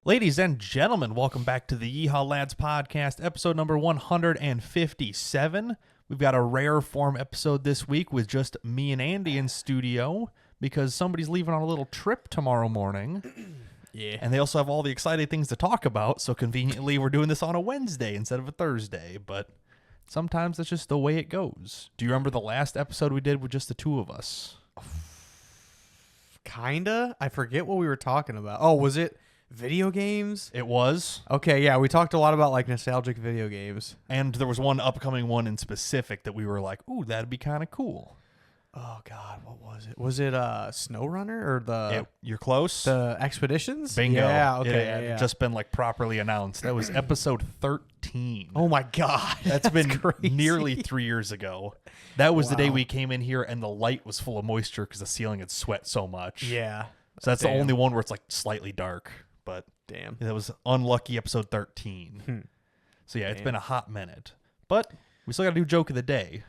Ladies and gentlemen, welcome back to the Yeehawlads podcast, episode number 157. We've got a rare form episode this week with just me and Andy in studio because somebody's leaving on a little trip tomorrow morning. Yeah. And they also have all the exciting things to talk about, so conveniently we're doing this on a Wednesday instead of a Thursday, but sometimes that's just the way it goes. Do you remember the last episode we did with just the two of us? Kinda. I forget what we were talking about. Oh, was it video games? It was. Okay, yeah, we talked a lot about like nostalgic video games. And there was one upcoming one in specific that we were like, ooh, that'd be kind of cool. Oh God, what was it? Was it SnowRunner or You're close. the Expeditions? Bingo. Yeah, okay. It had just been like properly announced. That was episode 13. Oh my God. That's been crazy. nearly 3 years ago. That was the day Wow. we came in here and the light was full of moisture because the ceiling had sweat so much. Yeah. So that's Damn. the only one where it's like slightly dark. But Damn. that was unlucky episode 13. So yeah, it's Damn. been a hot minute. But we still got to do joke of the day.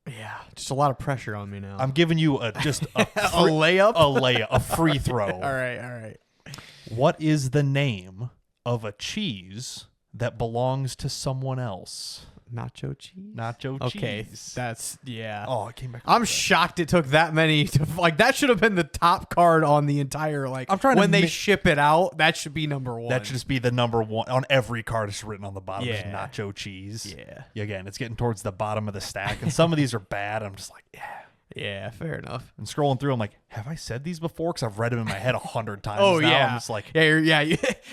Yeah. Just a lot of pressure on me now. I'm giving you a layup? a layup, a free throw. All right. What is the name of a cheese that belongs to someone else? Nacho cheese? Nacho Okay, cheese. that's, yeah. Oh, it came back. I'm shocked it took that many to, like, that should have been the top card on the entire, like, I'm trying to when they mi- ship it out, that should be number one. That should just be the number one on every card. It's written on the bottom is Yeah. nacho cheese. Yeah. Again, it's getting towards the bottom of the stack, and some of these are bad. I'm just like, yeah. Yeah, fair enough. And scrolling through, I'm like, have I said these before? Because I've read them in my head 100 times. Oh, now. yeah. I'm just like, Yeah,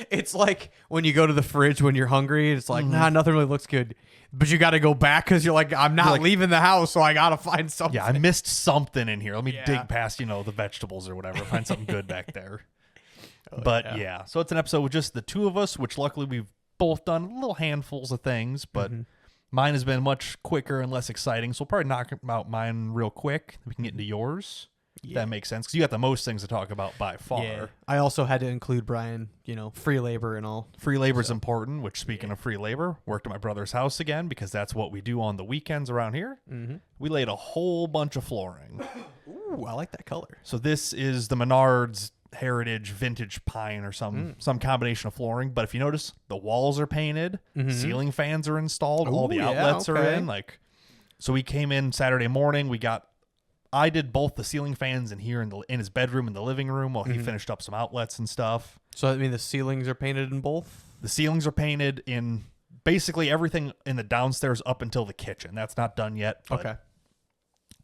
it's like when you go to the fridge when you're hungry, it's like, nah, nothing really looks good. But you got to go back because you're like, I'm not leaving the house, so I got to find something. yeah, I missed something in here. Let me Yeah. dig past, the vegetables or whatever, find something good back there. Oh, But yeah, so it's an episode with just the two of us, which luckily we've both done little handfuls of things, but mine has been much quicker and less exciting. So we'll probably knock out mine real quick. We can get into yours. If that makes sense. Because you got the most things to talk about by far. Yeah. I also had to include Brian, free labor and all. Free labor is important, which speaking of free labor, worked at my brother's house again because that's what we do on the weekends around here. We laid a whole bunch of flooring. Ooh, I like that color. So this is the Menards Heritage Vintage Pine or some combination of flooring. But if you notice, the walls are painted, ceiling fans are installed, all the Ooh, yeah, outlets are okay. in. So we came in Saturday morning. I did both the ceiling fans in here in his bedroom and the living room while he finished up some outlets and stuff. So, I mean, the ceilings are painted in both? The ceilings are painted in basically everything in the downstairs up until the kitchen. That's not done yet. But, Okay.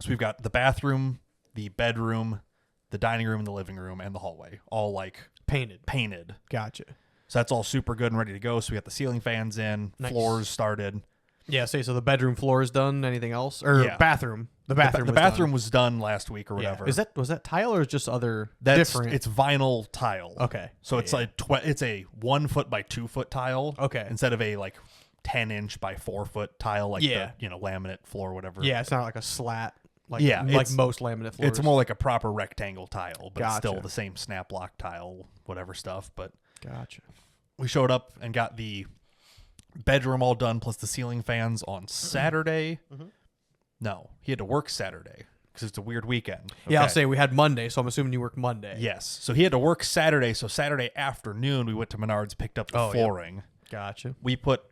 So we've got the bathroom, the bedroom, the dining room, and the living room, and the hallway, all painted. Gotcha. So that's all super good and ready to go. So we got the ceiling fans in, Nice. floors started. Yeah, so the bedroom floor is done. Anything else? Or Yeah. bathroom. The bathroom The was bathroom done. was done last week or Yeah. whatever. Was that tile or is just other It's different? vinyl tile. Okay. So it's Yeah. it's a 1 foot by 2 foot tile. Okay. Instead of a 10-inch by 4 foot tile the laminate floor, whatever. Yeah, it's not like a slat. Like it's- most laminate floors. It's more like a proper rectangle tile, but it's still Gotcha. the same snap lock tile, whatever stuff. But Gotcha. we showed up and got the bedroom all done, plus the ceiling fans on Saturday. No, he had to work Saturday because it's a weird weekend. Yeah, I'll Okay. say we had Monday, so I'm assuming you work Monday. Yes. So he had to work Saturday. So Saturday afternoon, we went to Menards, picked up the Oh, yeah. flooring. Gotcha. We put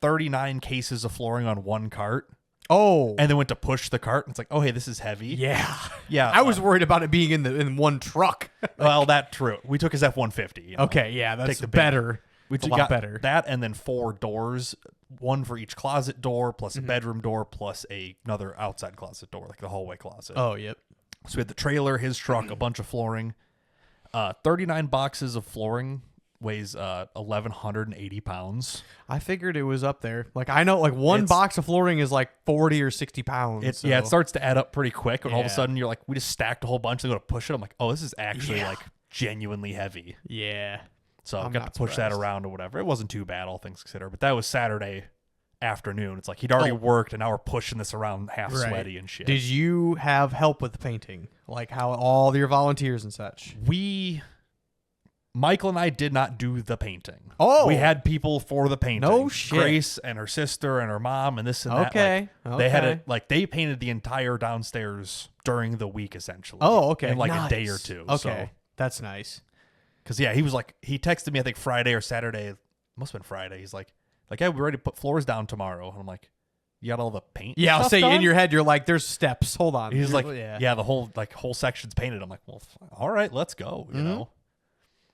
39 cases of flooring on one cart Oh. and then went to push the cart. And it's like, oh, hey, this is heavy. yeah. Yeah. I was worried about it being in one truck. Well, that's true. We took his F-150. Okay, yeah, that's the big- better. We It's a got lot better. that and then 4 doors, one for each closet door, plus a bedroom door, plus another outside closet door, like the hallway closet. Oh, yep. So we had the trailer, his truck, a bunch of flooring. 39 boxes of flooring weighs 1,180 pounds. I figured it was up there. Like, I know, like, one box of flooring is like 40 or 60 pounds. Yeah, it starts to add up pretty quick. And all of a Yeah. sudden, you're like, we just stacked a whole bunch and go to push it. I'm like, oh, this is actually Yeah. genuinely heavy. Yeah. So I I'm got not to push that surprised. around or whatever. It wasn't too bad, all things considered. But that was Saturday afternoon. It's like he'd already worked, and now we're pushing this around half Right. sweaty and shit. Did you have help with the painting? Like, how all your volunteers and such? Michael and I did not do the painting. Oh. We had people for the painting. No shit. Grace and her sister and her mom and this and that. Okay. They had Okay. it, they painted the entire downstairs during the week, essentially. Oh, okay. In a Nice. day or two. Okay. So That's nice. Because he was like, he texted me I think Friday or Saturday, must have been Friday. He's like, yeah, we're ready to put floors down tomorrow. And I'm like, you got all the paint? Yeah, I'll stuff say done? in your head you're like, there's steps. Hold on. He's like, yeah. the whole section's painted. I'm like, well, all right, let's go. You know.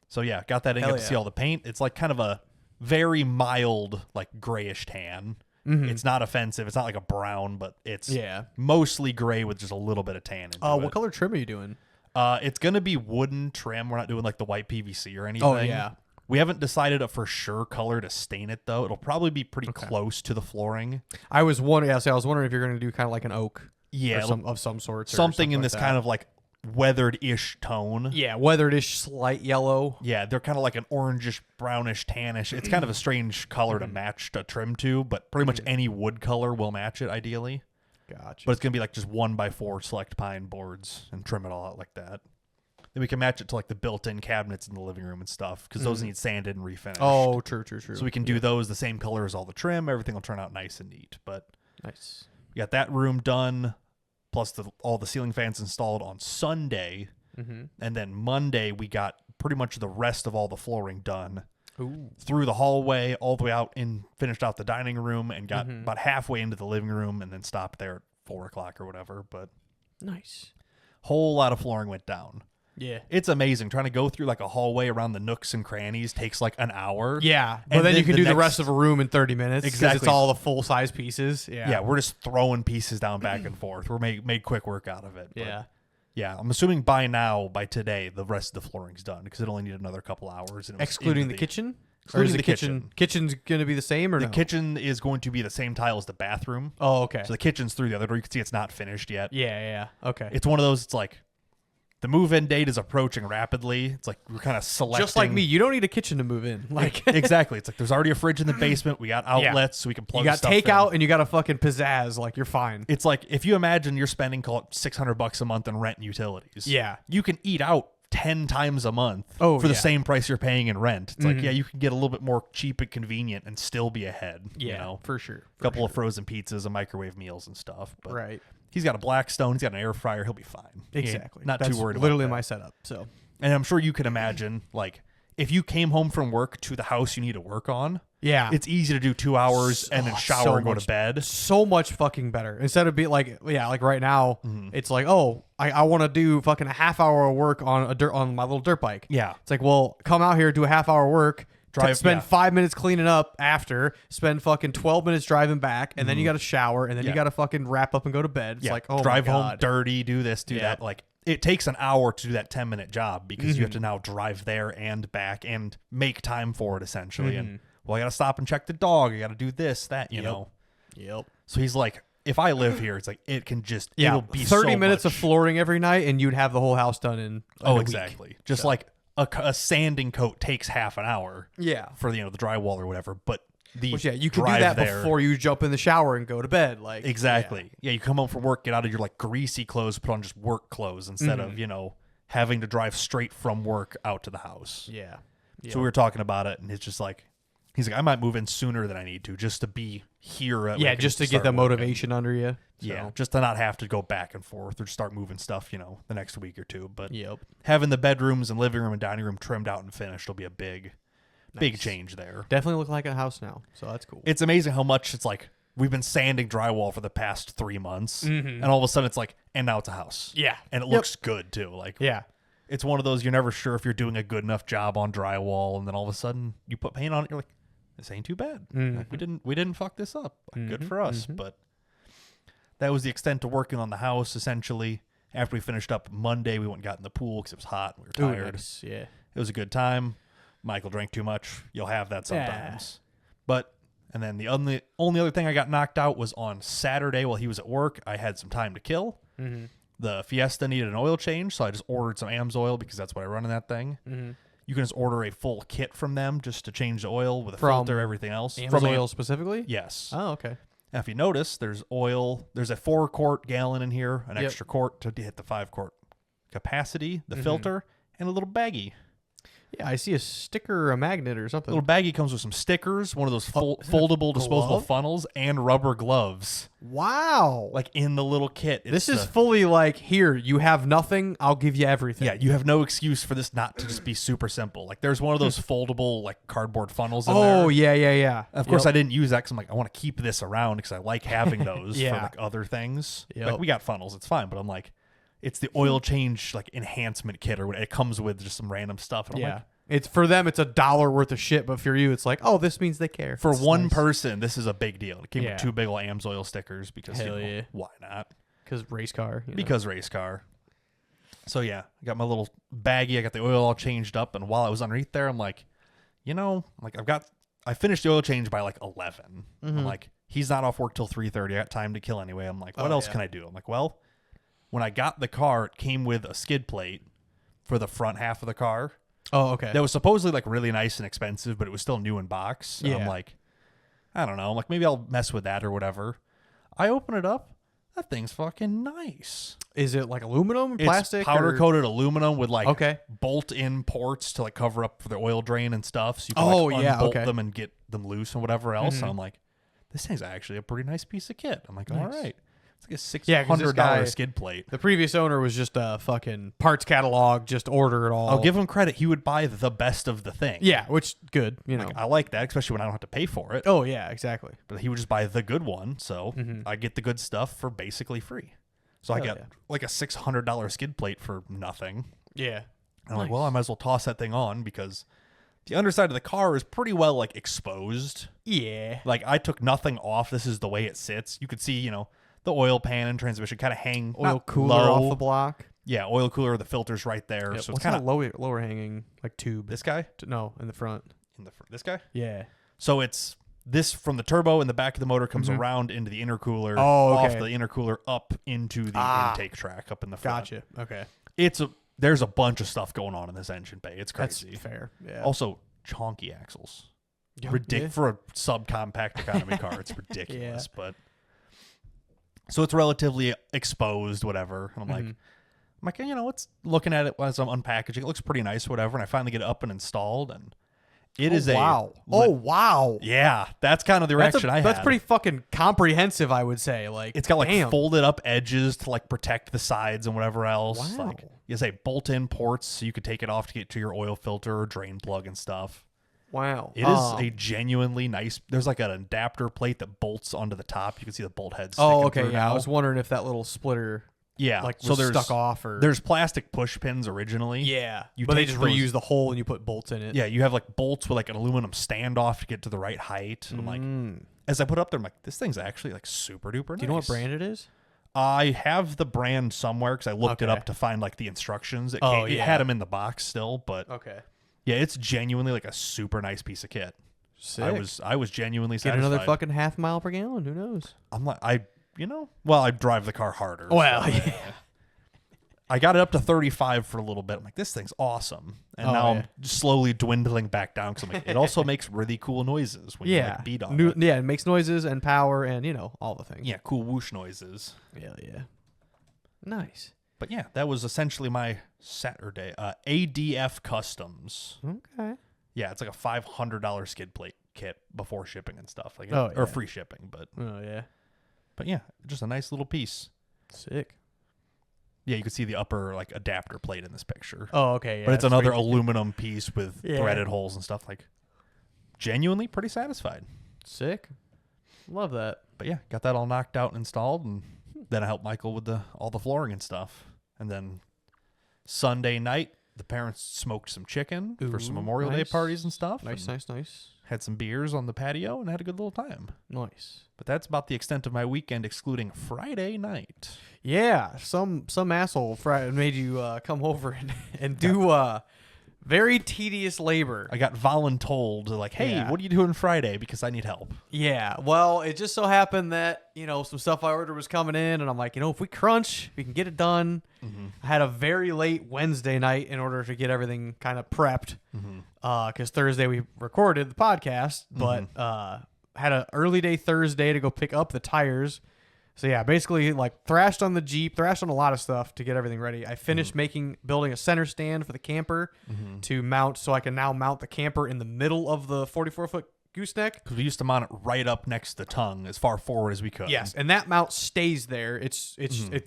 So yeah, got that in. Got to see all the paint. It's like kind of a very mild, like grayish tan. It's not offensive. It's not like a brown, but it's mostly gray with just a little bit of tan. What color trim are you doing? It's gonna be wooden trim. We're not doing like the white PVC or anything. Oh yeah. We haven't decided a for sure color to stain it though. It'll probably be pretty close to the flooring. I was wondering. I was wondering if you're gonna do kind of like an oak. Yeah, of some sort. Something in like this that. kind of like weathered-ish tone. Yeah, weathered-ish, slight yellow. Yeah, they're kind of like an orangish, brownish, tannish. It's kind of a strange color to match the trim to, but pretty much any wood color will match it ideally. Gotcha. But it's going to be like just 1x4 select pine boards and trim it all out like that. Then we can match it to like the built-in cabinets in the living room and stuff because those need sanded and refinished. Oh, true. So we can do those the same color as all the trim. Everything will turn out nice and neat. But nice. We got that room done, plus all the ceiling fans installed on Sunday. And then Monday, we got pretty much the rest of all the flooring done. Ooh. Through the hallway, all the way out and finished out the dining room and got about halfway into the living room and then stopped there at 4 o'clock or whatever. But nice. Whole lot of flooring went down. Yeah. It's amazing. Trying to go through like a hallway around the nooks and crannies takes like an hour. Yeah. But then you can do the rest of a room in 30 minutes. Exactly. It's all the full-size pieces. Yeah. Yeah, we're just throwing pieces down back and forth. We're made quick work out of it. Yeah. Yeah, I'm assuming by today, the rest of the flooring's done because it only needed another couple hours. And excluding the kitchen? Excluding the the kitchen. Kitchen's going to be the same or the no? kitchen is going to be the same tile as the bathroom. Oh, okay. So the kitchen's through the other door. You can see it's not finished yet. Yeah. Okay. It's one of those, it's like the move-in date is approaching rapidly. It's like we're kind of selecting. Just like me, you don't need a kitchen to move in. Like exactly. It's like there's already a fridge in the basement. We got outlets so we can plug you got stuff takeout in. and you got a fucking pizzazz. Like you're fine. It's like if you imagine you're spending call it $600 a month in rent and utilities. Yeah. You can eat out 10 times a month for the same price you're paying in rent. It's like, you can get a little bit more cheap and convenient and still be ahead. Yeah, you know? for sure. A couple of frozen pizzas and microwave meals and stuff. But right. He's got a Blackstone. He's got an air fryer. He'll be fine. Exactly. Not That's too worried literally about that. my setup. So, and I'm sure you can imagine, like, if you came home from work to the house you need to work on, yeah, it's easy to do 2 hours and then shower and go to bed. So much fucking better. Instead of being like, like right now, it's like, I want to do fucking a half hour of work on my little dirt bike. Yeah. It's like, well, come out here, do a half hour work, spend 5 minutes cleaning up after, spend fucking 12 minutes driving back, and then you got to shower, and then you got to fucking wrap up and go to bed. It's like, oh drive my God. home dirty, do this, do that. Like, it takes an hour to do that 10-minute job because you have to now drive there and back and make time for it essentially. And well, I got to stop and check the dog. I got to do this, that, you know. Yep. So he's like, if I live here, it's like it can just it'll be 30 so minutes much. of flooring every night, and you'd have the whole house done in a week. Exactly. Just like a sanding coat takes half an hour. Yeah. For the drywall or whatever, but you can do that before you jump in the shower and go to bed. Like exactly. Yeah, you come home from work, get out of your like greasy clothes, put on just work clothes instead of having to drive straight from work out to the house. Yeah. So we were talking about it, and it's just like he's like, I might move in sooner than I need to just to be here. Just to get the motivation under you. So. Yeah, just to not have to go back and forth or start moving stuff, the next week or two. But yep. having the bedrooms and living room and dining room trimmed out and finished will be a big change there. Definitely look like a house now, so that's cool. It's amazing how much it's like we've been sanding drywall for the past 3 months, and all of a sudden it's like, and now it's a house. Yeah, and it looks good too. Like, yeah, it's one of those you're never sure if you're doing a good enough job on drywall, and then all of a sudden you put paint on it, you're like, this ain't too bad. Like, we didn't fuck this up. Like, good for us. But that was the extent of working on the house. Essentially, after we finished up Monday, we went and got in the pool because it was hot and we were tired. Nice. Yeah, it was a good time. Michael drank too much. You'll have that sometimes. But and then the only other thing I got knocked out was on Saturday while he was at work. I had some time to kill. The Fiesta needed an oil change, so I just ordered some AMS oil because that's what I run in that thing. You can just order a full kit from them just to change the oil with a filter, everything else. AMS oil specifically? Yes. Oh, okay. Now, if you notice, there's oil. There's a 4-quart gallon in here, an extra quart to hit the 5-quart capacity, the filter, and a little baggie. Yeah, I see a sticker or a magnet or something. Little baggie comes with some stickers, one of those foldable disposable funnels, and rubber gloves. Wow. Like in the little kit. This is fully like, here, you have nothing, I'll give you everything. Yeah, you have no excuse for this not to just be super simple. Like there's one of those foldable like cardboard funnels in there. Oh, yeah. Of course, I didn't use that because I'm like, I want to keep this around because I like having those Yeah. for like other things. Yep. Like we got funnels, it's fine, but I'm like, it's the oil change like enhancement kit or what it comes with just some random stuff. And I'm like, It's for them, it's $1 worth of shit, but for you, it's like, oh, this means they care. for This is one nice. person, this is a big deal. It came Yeah. with 2 big old AMSOIL stickers because Hell yeah. why not? Because race car. You know? Because race car. So yeah, I got my little baggie. I got the oil all changed up, and while I was underneath there, I'm like, I finished the oil change by like 11. I'm like, he's not off work till 3:30. I got time to kill anyway. I'm like, what else can I do? I'm like, well, when I got the car, it came with a skid plate for the front half of the car. Oh, okay. That was supposedly like really nice and expensive, but it was still new in box. And I'm Yeah. like, I don't know. I'm like, maybe I'll mess with that or whatever. I open it up. That thing's fucking nice. Is it like aluminum, plastic? It's powder coated aluminum with like Okay. bolt-in ports to like cover up for the oil drain and stuff. So you can unbolt them and get them loose and whatever else. And I'm like, this thing's actually a pretty nice piece of kit. I'm like, all right. It's like a $600 skid plate. The previous owner was just a fucking parts catalog, just order it all. I'll give him credit. He would buy the best of the thing. Yeah, which good, you know. Like, I like that, especially when I don't have to pay for it. Oh, yeah, exactly. But he would just buy the good one. So I get the good stuff for basically free. So I got like a $600 skid plate for nothing. Yeah. And I'm like, well, I might as well toss that thing on because the underside of the car is pretty well like exposed. Yeah. Like I took nothing off. This is the way it sits. You could see, the oil pan and transmission kind of hang Oil cooler low. off the block. Yeah, oil cooler. The filter's right there. Yep. So What's it's kind that of lower hanging like tube? this guy No, in the front. this guy. Yeah. So it's this from the turbo in the back of the motor comes around into the intercooler. Oh, off okay. the intercooler up into the intake track up in the front. Gotcha. Okay. There's a bunch of stuff going on in this engine bay. It's That's crazy. fair. Yeah. Also, chonky axles. Yeah. For a subcompact economy car, it's ridiculous. But so it's relatively exposed, whatever. And I'm like, it's looking at it as I'm unpackaging. It looks pretty nice, whatever. And I finally get it up and installed, and it is wow. Wow. Yeah, that's kind of the reaction I had. That's pretty fucking comprehensive, I would say. Like It's got like damn. folded up edges to like protect the sides and whatever else. Wow. Like you say bolt-in ports so you could take it off to get to your oil filter or drain plug and stuff. Wow. It is a genuinely nice. There's like an adapter plate that bolts onto the top. You can see the bolt head. Oh, okay. through Yeah, now. I was wondering if that little splitter, like was stuck off or there's plastic push pins originally. yeah. You But they take just those- reuse the hole and you put bolts in it. Yeah, you have like bolts with like an aluminum standoff to get to the right height. And I'm like, as I put it up there, I'm like, this thing's actually like super duper nice. Do you know what brand it is? I have the brand somewhere because I looked it Okay. up to find like the instructions. It yeah. had them in the box still, but Okay. yeah, it's genuinely like a super nice piece of kit. Sick. I was genuinely Get satisfied. another fucking half mile per gallon. Who knows? I'm like I drive the car harder. Well, so yeah. I got it up to 35 for a little bit. I'm like, this thing's awesome, and now I'm just slowly dwindling back down because I'm like, it also makes really cool noises when you like beat on it. Yeah, it makes noises and power and all the things. Yeah, cool whoosh noises. Yeah. Nice. But yeah, that was essentially my Saturday. ADF Customs. Okay. Yeah, it's like a $500 skid plate kit before shipping and stuff like Oh, or yeah. free shipping, but Oh yeah, just a nice little piece. Sick. Yeah, you can see the upper like adapter plate in this picture. Oh, okay. Yeah, but it's that's another pretty- aluminum piece with Yeah. threaded holes and stuff. Like, genuinely pretty satisfied. Sick. Love that. But yeah, got that all knocked out and installed, and then I helped Michael with all the flooring and stuff. And then Sunday night, the parents smoked some chicken for some Ooh, Memorial Day nice. parties and stuff. Nice. Had some beers on the patio and had a good little time. Nice. But that's about the extent of my weekend, excluding Friday night. Yeah, some asshole made you come over and do very tedious labor. I got voluntold, like, hey, Yeah. what are you doing Friday? Because I need help. Yeah, well, it just so happened that, some stuff I ordered was coming in, and I'm like, if we crunch, we can get it done. I had a very late Wednesday night in order to get everything kind of prepped, because Thursday we recorded the podcast, but had an early day Thursday to go pick up the tires, So yeah, basically like thrashed on the Jeep, thrashed on a lot of stuff to get everything ready. I finished building a center stand for the camper to mount, so I can now mount the camper in the middle of the 44-foot gooseneck. Because we used to mount it right up next to the tongue, as far forward as we could. Yes, and that mount stays there. It's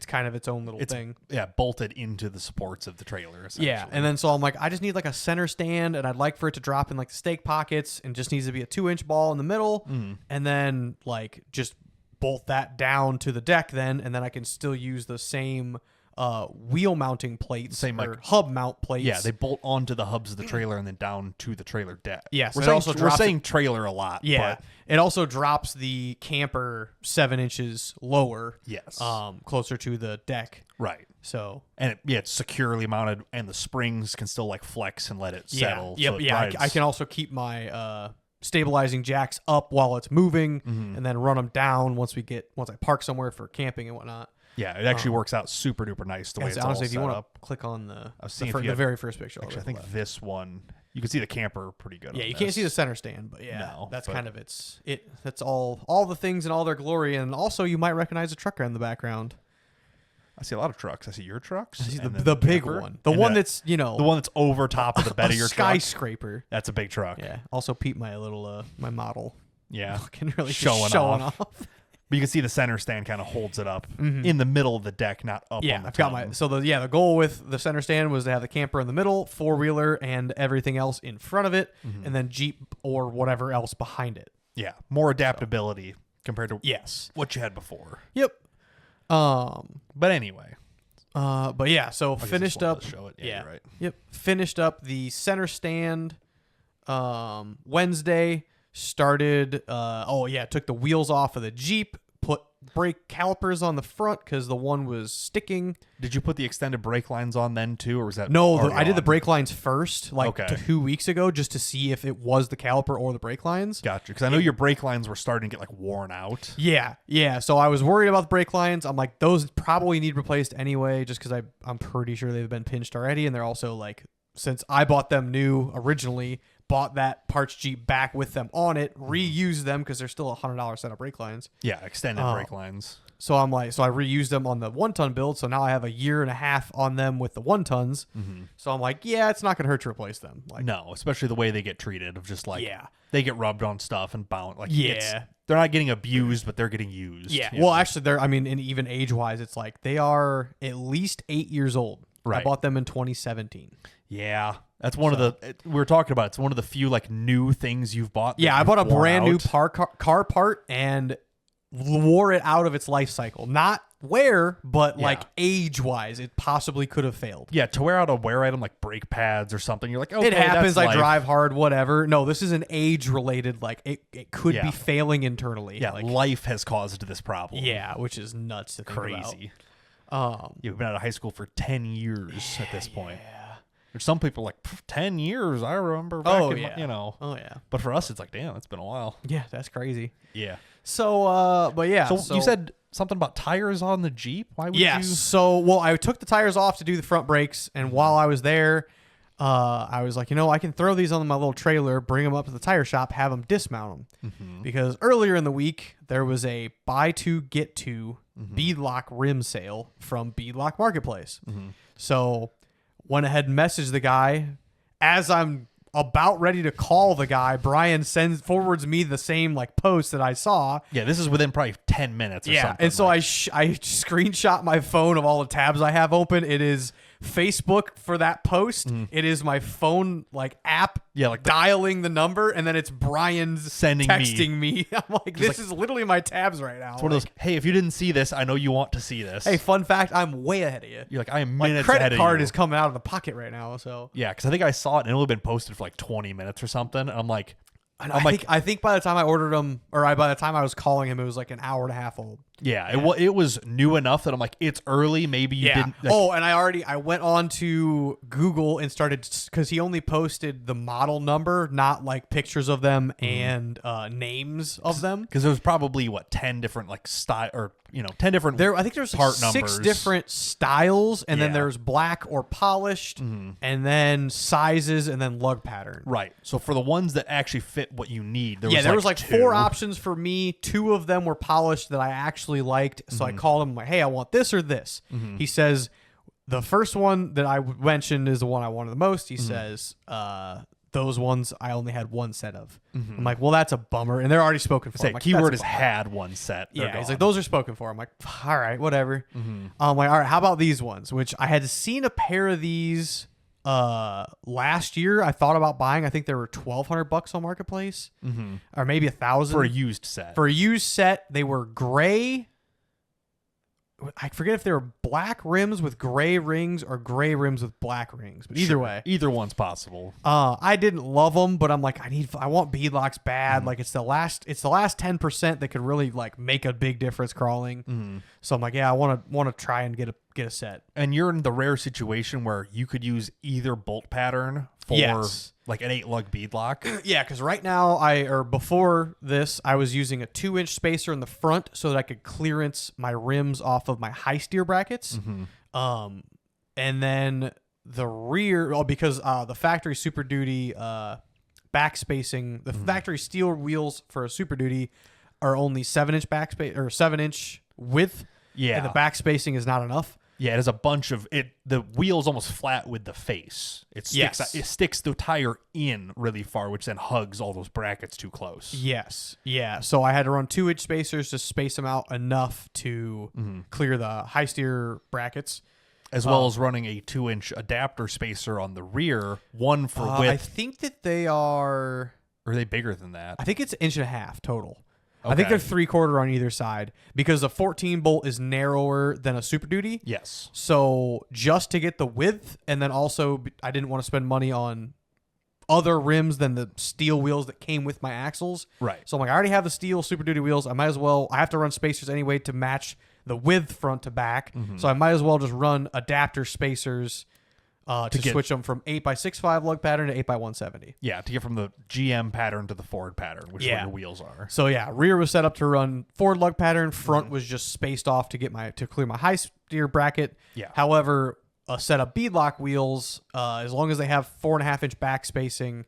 kind of its own little thing. Yeah, bolted into the supports of the trailer. Yeah, and then so I'm like, I just need like a center stand, and I'd like for it to drop in like the stake pockets, and just needs to be a 2-inch ball in the middle, and then like just bolt that down to the deck then, and then I can still use the same wheel mounting plates, same or like hub mount plates. Yeah, they bolt onto the hubs of the trailer and then down to the trailer deck. Yes, we're saying trailer a lot. Yeah, but it also drops the camper 7 inches lower. Yes, closer to the deck. Right. So and it's securely mounted, and the springs can still like flex and let it settle. Yep. So Yeah. I can also keep my stabilizing jacks up while it's moving, and then run them down once I park somewhere for camping and whatnot. Yeah, it actually works out super duper nice the way it's honestly, all if you set want up. to click on the very first picture. Actually, I think this one you can see the camper pretty good. Yeah, on you this. can't see the center stand, but that's kind of that's all the things in all their glory, and also you might recognize a trucker in the background. I see a lot of trucks. I see your trucks. I see the big one, the one that's the one that's over top of the bed of your skyscraper. Truck. That's a big truck. Yeah. Also, Pete, my little my model. Yeah, can really showing off. But you can see the center stand kind of holds it up in the middle of the deck, not up. Yeah, on the I've got the goal with the center stand was to have the camper in the middle, 4-wheeler, and everything else in front of it, and then Jeep or whatever else behind it. Yeah, more adaptability compared to what you had before. Yep. But anyway. But yeah, so finished up. Show it. Yeah, you're right. Yep. Finished up the center stand Wednesday. Started took the wheels off of the Jeep, put brake calipers on the front because the one was sticking. Did you put the extended brake lines on then too, or was that I did the brake lines first, 2 weeks ago, just to see if it was the caliper or the brake lines. Gotcha, because I know your brake lines were starting to get like worn out. Yeah. So I was worried about the brake lines. I'm like, those probably need replaced anyway, just because I'm pretty sure they've been pinched already, and they're also like, since I bought them new originally, bought that parts Jeep back with them on it, reused them because they're still $100 set of brake lines. Yeah, extended brake lines. So I'm like, I reused them on the 1-ton build. So now I have a year and a half on them with the 1-tons. So I'm like, it's not gonna hurt to replace them. Like, no, especially the way they get treated of just like they get rubbed on stuff and bound. Like they're not getting abused, but they're getting used. Yeah. Well, actually, and even age wise, it's like they are at least 8 years old. Right. I bought them in 2017. Yeah. That's one of the we were talking about. It's one of the few like new things you've bought. Yeah, I bought a brand new car part and wore it out of its life cycle. Not wear, but like age wise, it possibly could have failed. Yeah, to wear out a wear item like brake pads or something, you're like, okay, it happens. I life. Drive hard, whatever. No, this is an age related. Like it could be failing internally. Yeah, like, life has caused this problem. Yeah, which is nuts to think crazy. About. You've been out of high school for 10 years at this point. There's some people like 10 years. I remember back But for us, it's like, damn, it's been a while. Yeah, that's crazy. Yeah. So, So you said something about tires on the Jeep. Why would you? So, I took the tires off to do the front brakes, and while I was there, I was like, I can throw these on my little trailer, bring them up to the tire shop, have them dismount them. Because earlier in the week, there was a buy two, get two beadlock rim sale from Beadlock Marketplace. So went ahead and messaged the guy. As I'm about ready to call the guy, Brian forwards me the same like post that I saw. Yeah, this is within probably 10 minutes or something. And so I screenshot my phone of all the tabs I have open. It is Facebook for that post. It is my phone like app dialing the number, and then it's Brian's texting me. I'm like, this is literally my tabs right now. It's one of those, hey, if you didn't see this, I know you want to see this. Hey, fun fact, I'm way ahead of you. You're like, I am minutes ahead of you. Credit card is coming out of the pocket right now. So yeah, because I think I saw it and it would have been posted for like 20 minutes or something. And I'm like, I think by the time I ordered them, by the time I was calling him, it was like an hour and a half old. Yeah, it was new enough that I'm like, it's early. Maybe you didn't. Like, and I went on to Google and started, because he only posted the model number, not like pictures of them and names of them. Because there was probably 10 different like style, or 10 different. I think there's part 6 numbers. different styles, and then there's black or polished, and then sizes, and then lug pattern. Right. So for the ones that actually fit what you need, there was like 4 options for me. 2 of them were polished that I actually especially liked. So I called him like, hey, I want this or this. He says, the first one that I mentioned is the one I wanted the most. He says, those ones I only had one set of. I'm like, well, that's a bummer. And they're already spoken for. Say, like, keyword is had one set. Yeah, he's like, those are spoken for. I'm like, all right, whatever. I'm like, all right, how about these ones? Which I had seen a pair of these last year. I thought about buying. I think they were $1,200 on Marketplace, or maybe $1,000 for a used set. For a used set, they were gray. I forget if they were black rims with gray rings or gray rims with black rings, but either way, either one's possible. I didn't love them, but I'm like, I want beadlocks bad. Like it's the last 10% that could really like make a big difference crawling. So I'm like, yeah, I want to try and get a set. And you're in the rare situation where you could use either bolt pattern for like an 8-lug beadlock. Yeah, because right now before this, I was using a 2-inch spacer in the front so that I could clearance my rims off of my high steer brackets. And then the rear, because the factory Super Duty back spacing, the factory steel wheels for a Super Duty are only 7-inch backspace or 7-inch width. Yeah, and the back spacing is not enough. Yeah, it has a bunch of it. The wheel's almost flat with the face. It sticks the tire in really far, which then hugs all those brackets too close. Yes, yeah. So I had to run 2-inch spacers to space them out enough to clear the high steer brackets, as well as running a 2-inch adapter spacer on the rear, one for width. I think that they are. Or are they bigger than that? I think it's 1.5 inches total. Okay. I think they're 3/4 on either side because the 14 bolt is narrower than a Super Duty. Yes. So just to get the width, and then also I didn't want to spend money on other rims than the steel wheels that came with my axles. Right. So I'm like, I already have the steel Super Duty wheels. I might as well. I have to run spacers anyway to match the width front to back. So I might as well just run adapter spacers. To switch them from 8x65 lug pattern to 8x170. Yeah, to get from the GM pattern to the Ford pattern, which is where your wheels are. So yeah, rear was set up to run Ford lug pattern. Front was just spaced off to clear my high steer bracket. Yeah. However, a set of beadlock wheels, as long as they have 4.5-inch back spacing,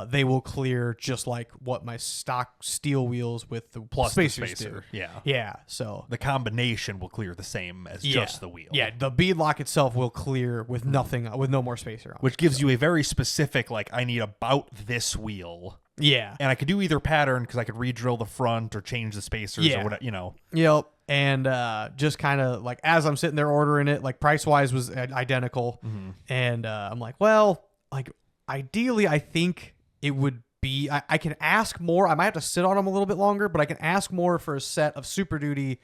they will clear just like what my stock steel wheels with the plus spacers the spacer. do. Yeah. Yeah. So the combination will clear the same as just the wheel. Yeah, the beadlock itself will clear with nothing, with no more spacer on Which gives you a very specific, like, I need about this wheel. Yeah. And I could do either pattern because I could re-drill the front or change the spacers or whatever, you know. Yep. And just kind of like as I'm sitting there ordering it, like price-wise was identical. And I'm like, well, like ideally I think it would be, I can ask more. I might have to sit on them a little bit longer, but I can ask more for a set of Super Duty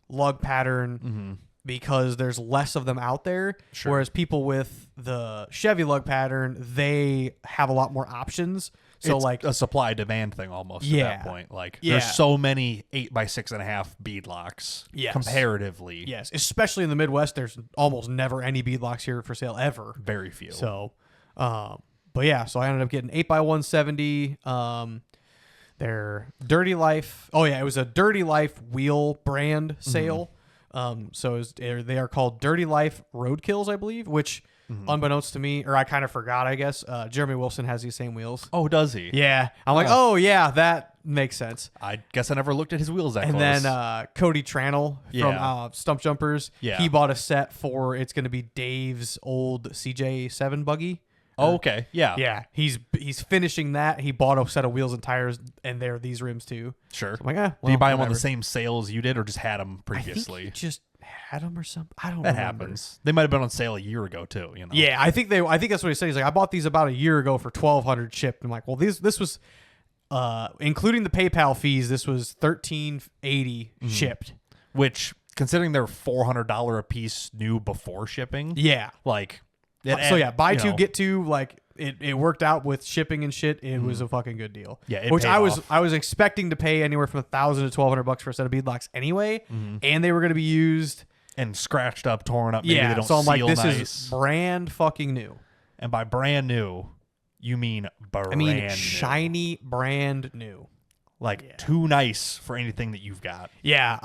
lug pattern because there's less of them out there. Sure. Whereas people with the Chevy lug pattern, they have a lot more options. So it's like a supply demand thing almost at that point. Like there's so many 8x6.5 beadlocks comparatively. Yes, especially in the Midwest, there's almost never any beadlocks here for sale ever. Very few. So, but yeah, so I ended up getting 8x170. Their Dirty Life. Oh yeah, it was a Dirty Life wheel brand sale. So they are called Dirty Life Roadkills, I believe, which unbeknownst to me, or I kind of forgot, I guess, Jeremy Wilson has these same wheels. Oh, does he? Yeah. I'm like, oh yeah, that makes sense. I guess I never looked at his wheels that close. And then Cody Trannell from Stump Jumpers, he bought a set for, it's going to be Dave's old CJ7 buggy. Oh, okay. Yeah. Yeah. He's finishing that. He bought a set of wheels and tires, and they're these rims too. Sure. So I'm like, did you buy them on the same sale as you did, or just had them previously? I think he just had them or something. I don't know. That happens. They might have been on sale a year ago too. You know. Yeah, I think that's what he said. He's like, I bought these about a year ago for $1,200 shipped. I'm like, well, this was including the PayPal fees. This was $1,380 shipped. Which, considering they're $400 a piece new before shipping. Yeah. Like. So yeah, buy two, get two. Like it worked out with shipping and shit. It was a fucking good deal. Yeah, which I was expecting to pay anywhere from $1,000 to $1,200 for a set of beadlocks anyway, and they were going to be used and scratched up, torn up. Maybe they don't so I'm like, this nice. Is brand fucking new. And by brand new, you mean brand new. Shiny brand new. Like too nice for anything that you've got. Yeah,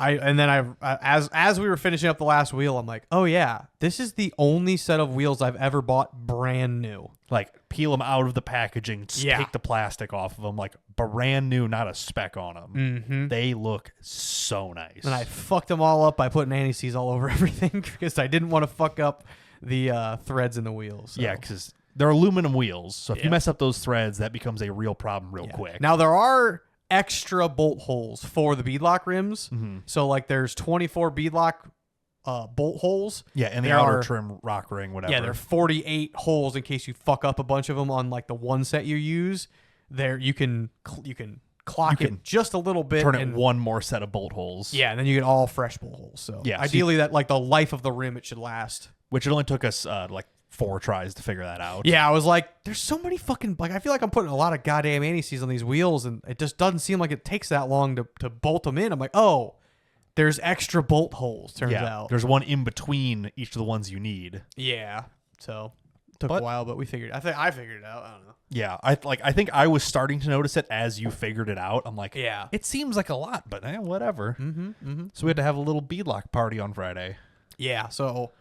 as we were finishing up the last wheel, I'm like, oh yeah, this is the only set of wheels I've ever bought brand new. Like peel them out of the packaging, take the plastic off of them, like brand new, not a speck on them. Mm-hmm. They look so nice. And I fucked them all up by putting anti-seize all over everything because I didn't want to fuck up the threads in the wheels. So. Yeah, because they're aluminum wheels, so if you mess up those threads, that becomes a real problem real quick. Now there are extra bolt holes for the beadlock rims. Mm-hmm. So like there's 24 beadlock bolt holes. Yeah, and the outer trim rock ring, whatever. Yeah, there are 48 holes in case you fuck up a bunch of them on like the one set you use. There you can clock it just a little bit. Turn it one more set of bolt holes. Yeah, and then you get all fresh bolt holes. So ideally that like the life of the rim it should last. Which it only took us like 4 tries to figure that out. Yeah, I was like, there's so many fucking, like, I feel like I'm putting a lot of goddamn anti-seize on these wheels, and it just doesn't seem like it takes that long to bolt them in. I'm like, oh, there's extra bolt holes, turns out. There's one in between each of the ones you need. Yeah, so took a while, but we figured, I figured it out. I don't know. Yeah, I think I was starting to notice it as you figured it out. I'm like, yeah, it seems like a lot, but whatever. So we had to have a little beadlock party on Friday. Yeah, so...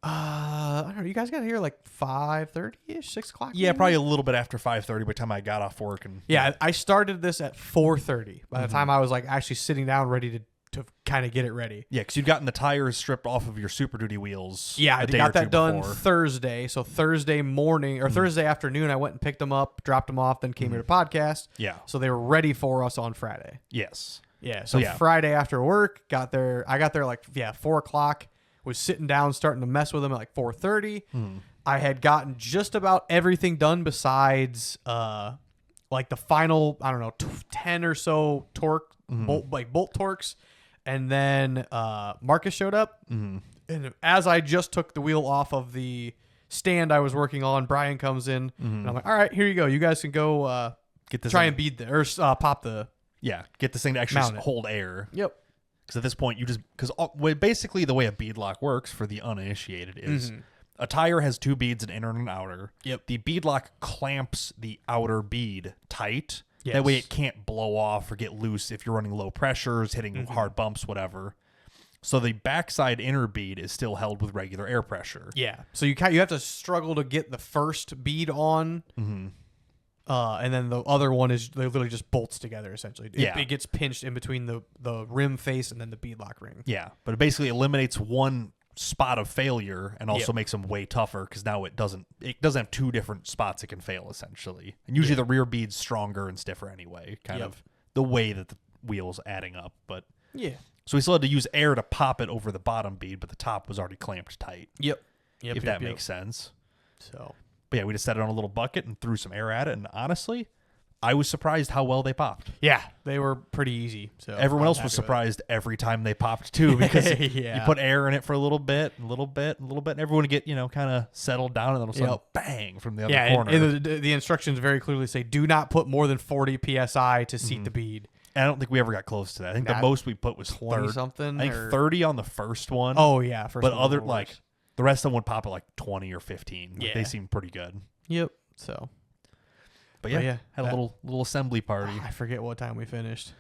I don't know. You guys got here like 5:30ish, 6 o'clock. Yeah, probably a little bit after 5:30 by the time I got off work. And I started this at 4:30. By the time I was like actually sitting down, ready to kind of get it ready. Yeah, because you'd gotten the tires stripped off of your Super Duty wheels. Yeah, I got that done Thursday. So Thursday morning or Thursday afternoon, I went and picked them up, dropped them off, then came here to podcast. Yeah. So they were ready for us on Friday. Yes. Yeah. So Friday after work, I got there like 4 o'clock. Was sitting down, starting to mess with them at like 4:30. I had gotten just about everything done besides like the final, I don't know, 10 or so torque bolt torques, and then Marcus showed up, and as I just took the wheel off of the stand I was working on, Brian comes in, and I'm like, all right, here you go. You guys can go get this and bead the or pop the get this thing to actually hold air. Yep. Because at this point, basically the way a beadlock works for the uninitiated is a tire has 2 beads, an inner and an outer. Yep. The beadlock clamps the outer bead tight. Yes. That way it can't blow off or get loose if you're running low pressures, hitting hard bumps, whatever. So the backside inner bead is still held with regular air pressure. Yeah. So you have to struggle to get the first bead on. And then the other one is they literally just bolts together essentially. It gets pinched in between the rim face and then the beadlock ring. Yeah, but it basically eliminates one spot of failure and also makes them way tougher because now it doesn't have 2 different spots it can fail essentially. And usually the rear bead's stronger and stiffer anyway, kind of the way that the wheel's adding up. But so we still had to use air to pop it over the bottom bead, but the top was already clamped tight. If that makes sense. So. But yeah, we just set it on a little bucket and threw some air at it, and honestly, I was surprised how well they popped. Yeah, they were pretty easy. So everyone else was surprised every time they popped too, because you put air in it for a little bit, and everyone would get kind of settled down, and then all of a sudden, bang from the other corner. And the instructions very clearly say, do not put more than 40 psi to seat the bead. And I don't think we ever got close to that. I think the most we put was 20 something. I think 30 on the first one. Oh yeah, but other the rest of them would pop at like 20 or 15. They seemed pretty good. Yep. So. But had a little assembly party. I forget what time we finished.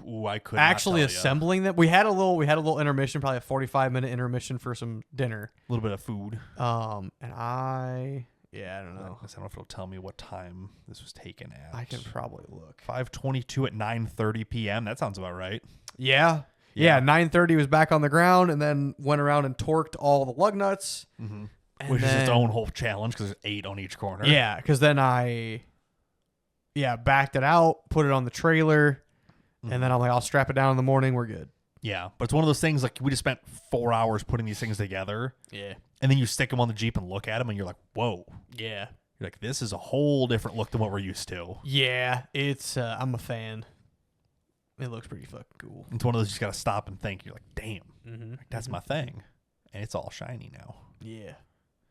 Ooh, I couldn't actually assembling them. We had a little intermission, probably a 45-minute intermission for some dinner. A little bit of food. And I don't know. I don't know if it'll tell me what time this was taken at. I can probably look. 5:22 at 9:30 p.m. That sounds about right. Yeah. 9:30 was back on the ground, and then went around and torqued all the lug nuts. Which is its own whole challenge because there's 8 on each corner. Yeah, because then I backed it out, put it on the trailer, and then I'm like, I'll strap it down in the morning. We're good. Yeah, but it's one of those things like we just spent 4 hours putting these things together. Yeah. And then you stick them on the Jeep and look at them, and you're like, whoa. Yeah. You're like, this is a whole different look than what we're used to. Yeah, it's I'm a fan. It looks pretty fucking cool. It's one of those you just got to stop and think. You're like, damn, that's my thing. And it's all shiny now. Yeah.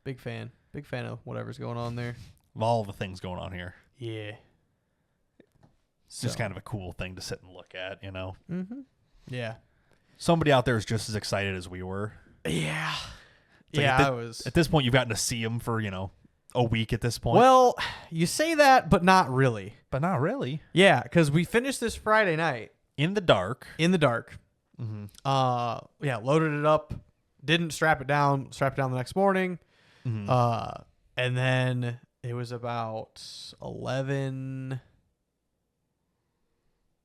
Big fan. Big fan of whatever's going on there. Of all the things going on here. Yeah. It's just kind of a cool thing to sit and look at, Yeah. Somebody out there is just as excited as we were. Yeah. Like I was. At this point, you've gotten to see them for, a week at this point. Well, you say that, but not really. But not really. Yeah, because we finished this Friday night In the dark. in the dark. Yeah, loaded it up. Didn't strap it down. Strapped it down the next morning. And then it was about 11.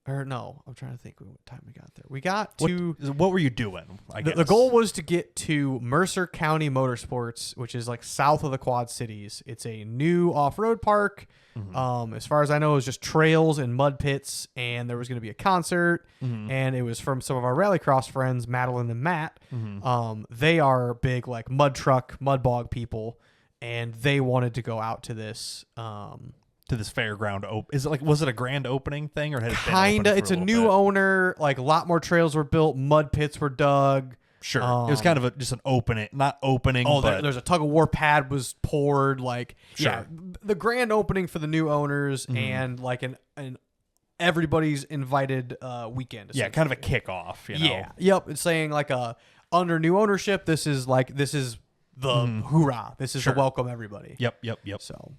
Or no, I'm trying to think what time we got there. We got to... What were you doing, I guess? The goal was to get to Mercer County Motorsports, which is like south of the Quad Cities. It's a new off-road park. As far as I know, it was just trails and mud pits, and there was going to be a concert, and it was from some of our rallycross friends, Madeline and Matt. They are big like mud truck, mud bog people, and they wanted to go out to this... to this fairground. Was it a grand opening thing, or had it been Kinda. open for It's a little new bit? owner. Like a lot more trails were built, mud pits were dug. Sure, it was kind of just an not opening. Oh, but there's a tug of war pad was poured. Like, Sure. yeah, the grand opening for the new owners and like an everybody's invited weekend. yeah, kind of a kickoff. You know? Yeah, yep. It's saying like under new ownership. This is the hoorah. This is Sure. the welcome everybody. Yep. So,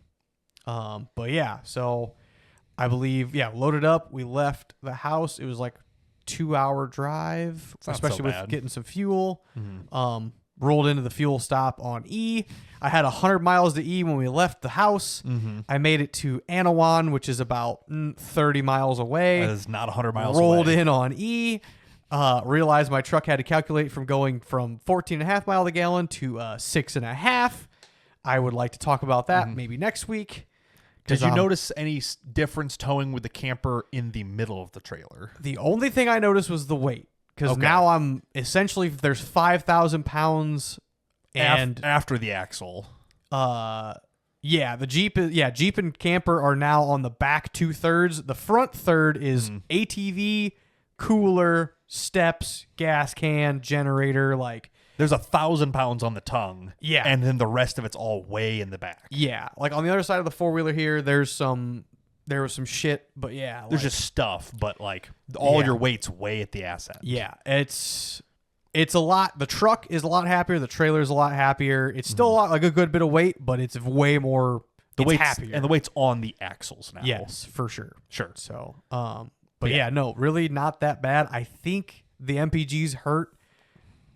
but yeah, so I believe, loaded up. We left the house. It was like 2-hour drive, It's not especially so with bad. getting some fuel. Rolled into the fuel stop on E. I had 100 miles to E when we left the house. Mm-hmm. I made it to Anawan, which is about 30 miles away. That is not 100 miles Rolled away. in on E. Realized my truck had to calculate from going from 14.5 mile a gallon to 6.5. I would like to talk about that maybe next week. Did you notice any difference towing with the camper in the middle of the trailer? The only thing I noticed was the weight. Because now I'm essentially, there's 5,000 pounds and after the axle. the Jeep and camper are now on the back 2/3. The front third is ATV, cooler, steps, gas can, generator, like. There's 1,000 pounds on the tongue. Yeah. And then the rest of it's all way in the back. Yeah. Like on the other side of the 4-wheeler here, there was some shit, but yeah. There's just stuff, but like all your weight's way at the ass end. Yeah. It's a lot. The truck is a lot happier. The trailer's a lot happier. It's still a lot, like a good bit of weight, but it's way more. The weight's happier. And the weight's on the axles now. Yes, for sure. Sure. So, but yeah, no, really not that bad. I think the MPGs hurt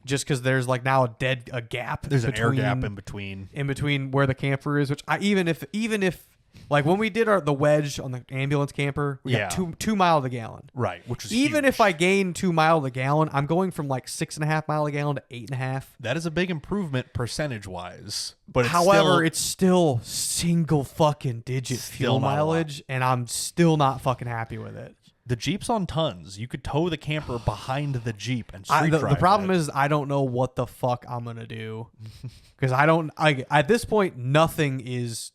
just because there's like now a gap. There's an air gap in between where the camper is, which even if like when we did the wedge on the ambulance camper, we got 2 miles a gallon. Right, which is even huge. if I gain 2 miles a gallon, I'm going from like 6.5 miles a gallon to 8.5. That is a big improvement percentage wise. But It's still single fucking digit fuel mileage, and I'm still not fucking happy with it. The Jeep's on tons. You could tow the camper behind the Jeep and street drive the problem is I don't know what the fuck I'm gonna do because at this point nothing is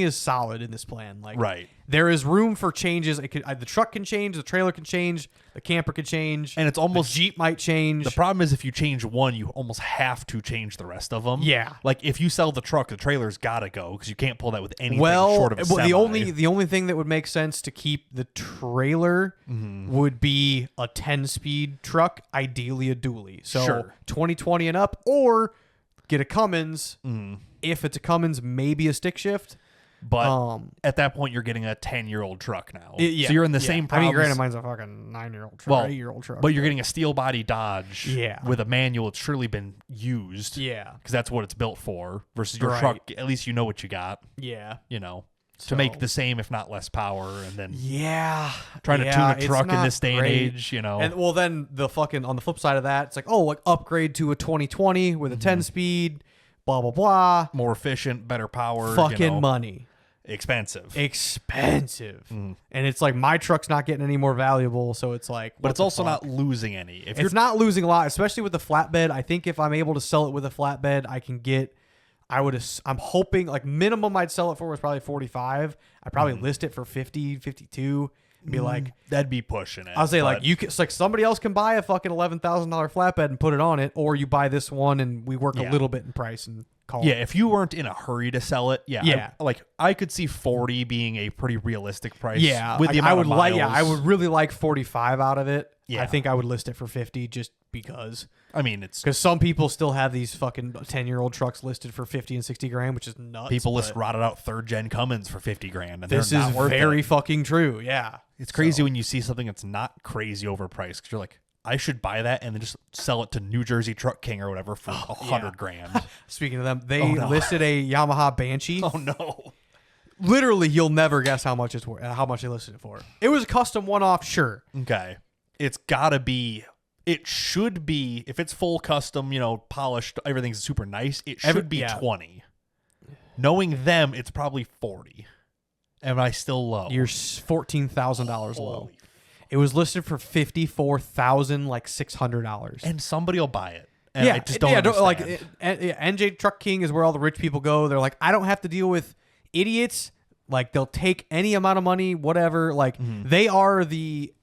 solid in this plan. Like, right. There is room for changes. The truck can change, the trailer can change, the camper can change, and it's almost the Jeep might change. The problem is if you change one, you almost have to change the rest of them. Yeah. Like if you sell the truck, the trailer's got to go because you can't pull that with anything short of a semi. the only thing that would make sense to keep the trailer would be a 10-speed truck, ideally a dually. So Sure. 2020 and up, or get a Cummins. If it's a Cummins, maybe a stick shift. But at that point, you're getting a 10-year-old truck now. So you're in the same problem. I mean, granted, mine's a fucking 9-year-old truck, 8-year-old truck. But you're getting a steel body Dodge Yeah. with a manual that's surely been used. Yeah. Because that's what it's built for. Versus your Right. truck, at least you know what you got. Yeah. You know, to make the same, if not less power. And then trying to tune a truck in this day and age, you know. And well, then on the flip side of that, it's like, upgrade to a 2020 with a 10-speed. Blah, blah, blah. More efficient, better power. Fucking money. Expensive. And it's like my truck's not getting any more valuable, so it's like... But it's also not losing any. It's not losing a lot, especially with the flatbed. I think if I'm able to sell it with a flatbed, I can get... I'm hoping, like, minimum I'd sell it for was probably 45. I'd probably list it for 50, 52. Be like... That'd be pushing it. I'll say, like, it's like somebody else can buy a fucking $11,000 flatbed and put it on it, or you buy this one and we work a little bit in price and call it. Yeah, if you weren't in a hurry to sell it, I could see 40 being a pretty realistic price. Yeah, with the amount of miles. I would really like 45 out of it. I think I would list it for 50 just because. I mean, it's because some people still have these fucking 10-year-old trucks listed for 50 and 60 grand, which is nuts. People list rotted out 3rd gen Cummins for 50 grand. And this they're is not worth very it. fucking true. Yeah. It's crazy when you see something that's not crazy overpriced because you're like, I should buy that and then just sell it to New Jersey Truck King or whatever for 100 grand. Speaking of them, they listed a Yamaha Banshee. Oh no. Literally, you'll never guess how much it's worth, how much they listed it for. It was a custom one-off, sure. Okay. It's gotta be. It should be, if it's full custom, polished, everything's super nice, it should be 20. Knowing them, it's probably 40. Am I still low? You're $14,000 low. It was listed for $54,600. And somebody will buy it. And I just don't understand. NJ Truck King is where all the rich people go. They're like, I don't have to deal with idiots. Like, they'll take any amount of money, whatever. Like, they are the...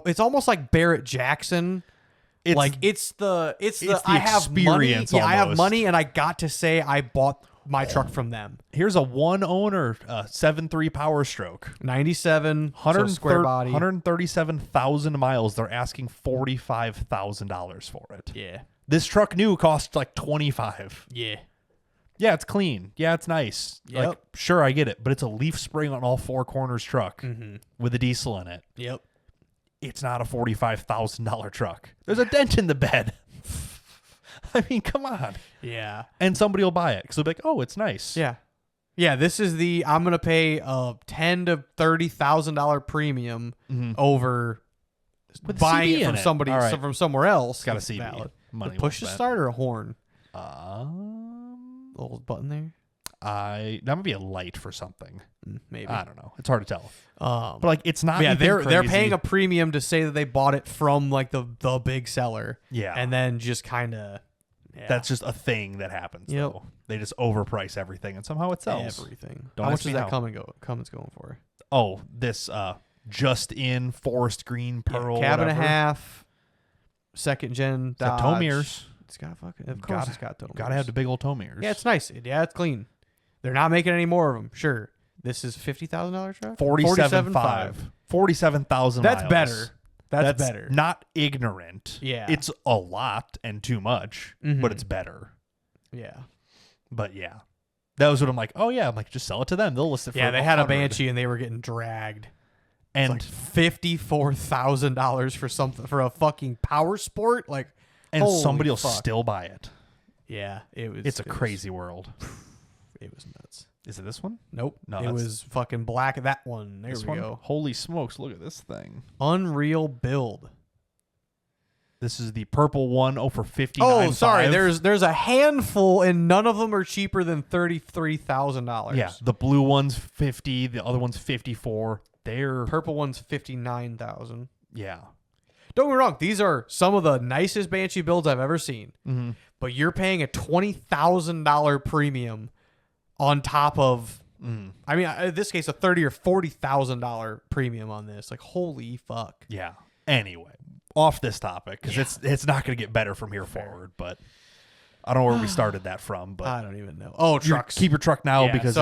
it's almost like Barrett Jackson. It's the I have money. Yeah, I have money, and I got to say I bought my truck from them. Here's a one owner 7.3 Power Stroke, 97 square body, 137,000 miles. They're asking $45,000 for it. Yeah, this truck new costs like 25. Yeah. Yeah, it's clean. Yeah, it's nice. Yep. Like, sure, I get it, but it's a leaf spring on all 4 corners truck with a diesel in it. Yep. It's not a $45,000 truck. There's a dent in the bed. I mean, come on. Yeah. And somebody will buy it because they'll be like, oh, it's nice. Yeah. Yeah, this is I'm gonna pay a $10,000 to $30,000 premium over with buying it from somebody from somewhere else. It's got a CB. Money push to start or a horn? Little button there. That might be a light for something. Maybe. I don't know. It's hard to tell. But like, it's not. Yeah, even they're paying a premium to say that they bought it from like the big seller. Yeah, and then just kind of. Yeah. That's just a thing that happens. Yep. Though. They just overprice everything, and somehow it sells everything. Don't how much does that Cummins going for? Oh, this just in forest green pearl cab whatever. and a half, 2nd gen Dodge. Tow mirrors. It's got fucking. Of course, it's got tow mirrors. Gotta have the big old tow mirrors. Yeah, it's nice. Yeah, it's clean. They're not making any more of them. Sure. This is $50,000 truck. 47,500. 47,000. That's better. That's better. Not ignorant. Yeah. It's a lot and too much, but it's better. Yeah. But yeah, that was what I'm like. Oh yeah, I'm like, just sell it to them. They'll list it for. Yeah, they had a Banshee and they were getting dragged. And like $54,000 for a fucking Power Sport, like, and somebody will still buy it. Yeah, It's a crazy world. It was nuts. Is it this one? Nope. No, it was fucking black. That one. There we go. Holy smokes! Look at this thing. Unreal build. This is the purple one. Oh, for 59. Oh, sorry. There's a handful, and none of them are cheaper than $33,000. Yeah, the blue one's 50. The other one's 54. Purple one's 59,000. Yeah. Don't get me wrong. These are some of the nicest Banshee builds I've ever seen. But you're paying a $20,000 premium on top of. I mean, in this case, a $30,000 or $40,000 premium on this. Like, holy fuck. Yeah. Anyway, off this topic because it's not going to get better from here forward. But I don't know where we stared that from. But I don't even know. Oh, trucks. Keep your truck now because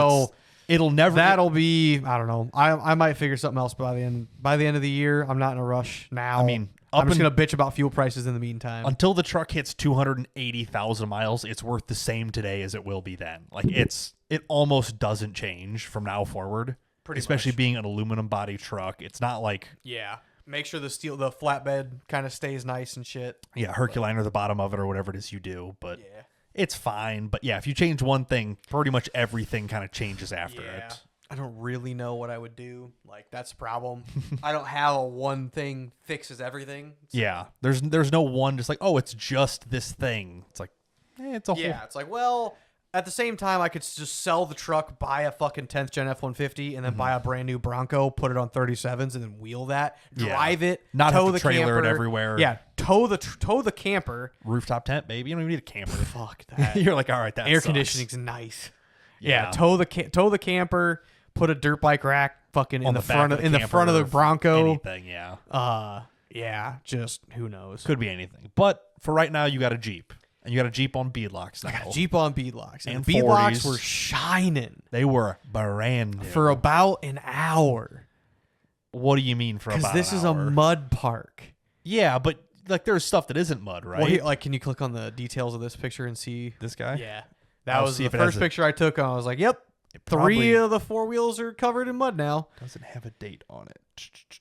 it'll never. That'll be. I don't know. I might figure something else by the end of the year. I'm not in a rush now. I mean, I'm just gonna bitch about fuel prices in the meantime. Until the truck hits 280,000 miles, it's worth the same today as it will be then. Like it almost doesn't change from now forward. Especially being an aluminum body truck, it's not like Make sure the flatbed kind of stays nice and shit. Yeah, Herculiner the bottom of it or whatever it is you do, but it's fine. But yeah, if you change one thing, pretty much everything kind of changes after it. I don't really know what I would do. Like, that's a problem. I don't have a one thing fixes everything. Yeah, there's no one just like, oh, it's just this thing. It's like, it's a whole. Yeah, it's like, well, at the same time, I could just sell the truck, buy a fucking 10th gen F-150, and then buy a brand new Bronco, put it on 37s, and then wheel that, drive it, not tow have the to trailer camper. It everywhere. Yeah, tow the camper. Rooftop tent, baby. You don't even need a camper. Fuck that. You're like, all right, that air sucks. Conditioning's nice. Yeah, tow the camper. Put a dirt bike rack fucking in the front of the Bronco. Anything, yeah, just who knows. Could be anything. But for right now, you got a Jeep. And you got a Jeep on beadlocks now. I got a Jeep on beadlocks. And the beadlocks were shining. They were brand new. For about an hour. What do you mean for about this an is hour? a mud park. Yeah, but like there's stuff that isn't mud, right? Well, here, like, can you click on the details of this picture and see? This guy? Yeah. That I'll was see the if it has first a- picture I took, and I was like, yep, It 3 probably of the 4 wheels are covered in mud now. doesn't have a date on it.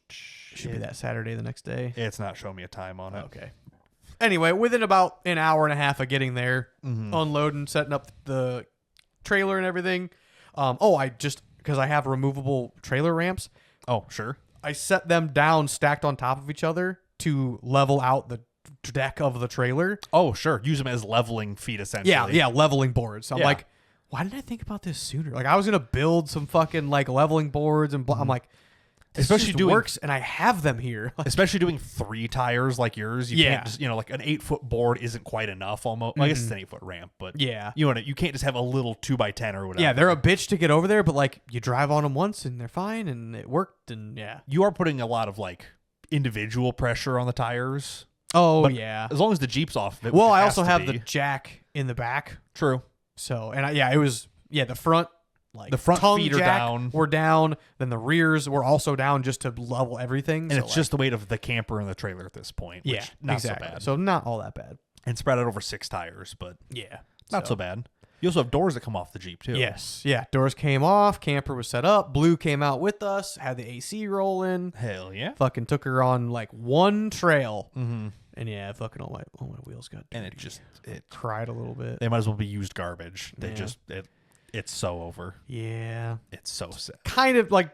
Should be that Saturday the next day. It's not showing me a time on it. Okay. Anyway, within about an hour and a half of getting there, Mm-hmm. unloading, setting up the trailer and everything. Because I have removable trailer ramps, Oh, sure. I set them down stacked on top of each other to level out the deck of the trailer. Oh, sure. Use them as leveling feet, essentially. Yeah, leveling boards. So I'm Yeah. like, why didn't I think about this sooner? Like, I was gonna build some fucking like leveling boards and I'm like, this Especially just doing- works, and I have them here. Especially doing 3 tires like yours. You Yeah. can't just, like an 8-foot board isn't quite enough almost. Well, I guess it's an 8-foot ramp, but Yeah. you can't just have a little 2x10 or whatever. Yeah, they're a bitch to get over there, but like you drive on them once and they're fine, and it worked, and yeah. You are putting a lot of like individual pressure on the tires. Oh But yeah. As long as the Jeep's off of it. Well, which it I has also to have be. the jack in the back, True. so it was the front. Like The front tongue feet are jack down. were down. Then the rears were also down just to level everything. And so, it's like, just the weight of the camper and the trailer at this point. Which yeah, not exactly. so bad. So not all that bad. And spread out over 6 tires, but Yeah, not so bad. You also have doors that come off the Jeep too. Yes, yeah. Doors came off. Camper was set up. Blue came out with us. Had the AC rolling. Hell yeah. Fucking took her on like one trail. Mm-hmm. And yeah, fucking all my wheels got dirty. And it just cried a little bit. they might as well be used garbage. They Yeah. just it's so over. Yeah. It's so sad. Kind of like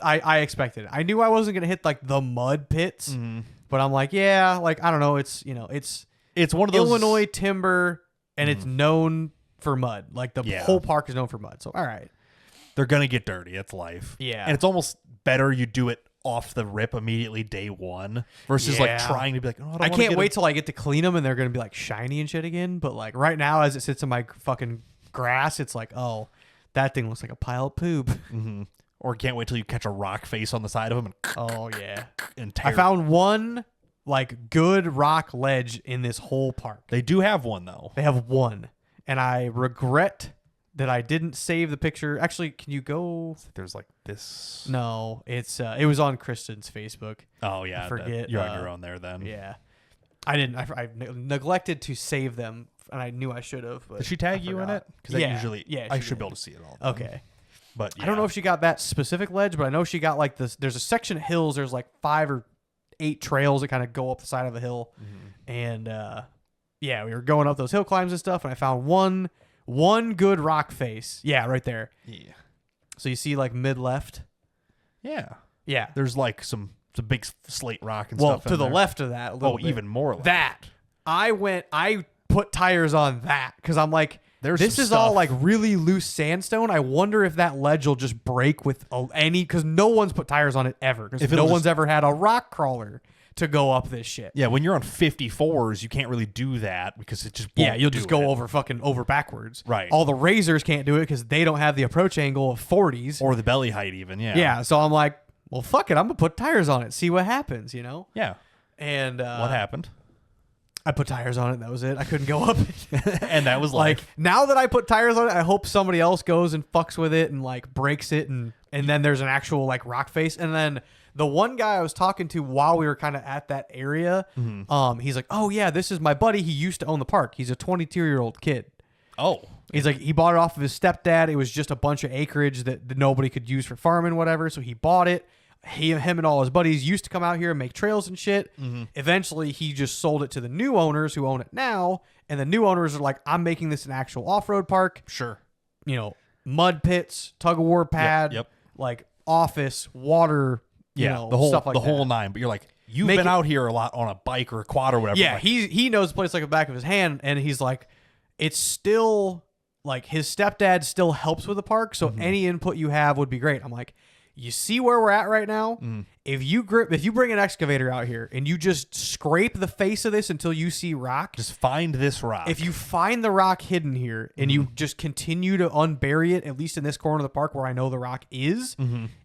I expected it. I knew I wasn't gonna hit like the mud pits, Mm-hmm. but I'm like, yeah, like I don't know. It's It's one of those Illinois timber, and it's known for mud. Like the Yeah. whole park is known for mud. So all right. They're gonna get dirty. It's life. Yeah. And it's almost better you do it off the rip immediately day one versus like Yeah. trying to be like, oh, I can't wait till I get to clean them and they're gonna be like shiny and shit again. But like right now, as it sits in my fucking grass, it's like, oh, that thing looks like a pile of poop. Mm-hmm. Or can't wait till you catch a rock face on the side of them Oh yeah. and tear. I found one like good rock ledge in this whole park. They do have one though. They have one, and I regret that I didn't save the picture. Actually, can you go? There's like this. No, it's it was on Kristen's Facebook. Oh yeah, I forget, you're on your own there then. Yeah, I didn't. I neglected to save them, and I knew I should have. Did she tag you in it? Because Yeah, usually, yeah, I she should did. be able to see it all. then. Okay. But I don't know if she got that specific ledge, but I know she got like this. There's a section of hills. There's like 5 or 8 trails that kind of go up the side of a hill, and yeah, we were going up those hill climbs and stuff, and I found one good rock face. Yeah, right there. Yeah. So you see like mid left. Yeah. Yeah. There's like some big slate rock and Well, stuff. to in the there. left of that. A little bit. Even more. Left. That I put tires on that because I'm like, There's this some is all stuff. like really loose sandstone. I wonder if that ledge will just break with any, because no one's put tires on it ever. Because If no it'll one's just- ever had a rock crawler to go up this shit. Yeah, when you're on 54s, you can't really do that because it just Yeah, won't you'll do just go it. over backwards. Right. All the razors can't do it because they don't have the approach angle of 40s. Or the belly height even. Yeah. Yeah, so I'm like, well, fuck it. I'm gonna put tires on it, see what happens, you know. Yeah. And What happened? I put tires on it. That was it. I couldn't go up it. And that was Like life. now that I put tires on it, I hope somebody else goes and fucks with it and like breaks it, and then there's an actual like rock face. And then the one guy I was talking to while we were kind of at that area, he's like, "Oh yeah, this is my buddy. He used to own the park. He's a 22-year-old kid." Oh. He's like, he bought it off of his stepdad. It was just a bunch of acreage that nobody could use for farming, whatever. So he bought it. Him and all his buddies used to come out here and make trails and shit. Eventually, he just sold it to the new owners who own it now. And the new owners are like, I'm making this an actual off-road park. Sure. You know, mud pits, tug-of-war pad, Yep. like office, water, you Yeah. know, the whole stuff like the that. whole 9. But you're like, you've Make been it- out here a lot on a bike or a quad or whatever. Yeah, Like, he knows the place like the back of his hand, and he's like, it's still like his stepdad still helps with the park, so any input you have would be great. I'm like, you see where we're at right now? If you bring an excavator out here and you just scrape the face of this until you see rock, just find this rock. if you find the rock hidden here and you just continue to unbury it, at least in this corner of the park where I know the rock is,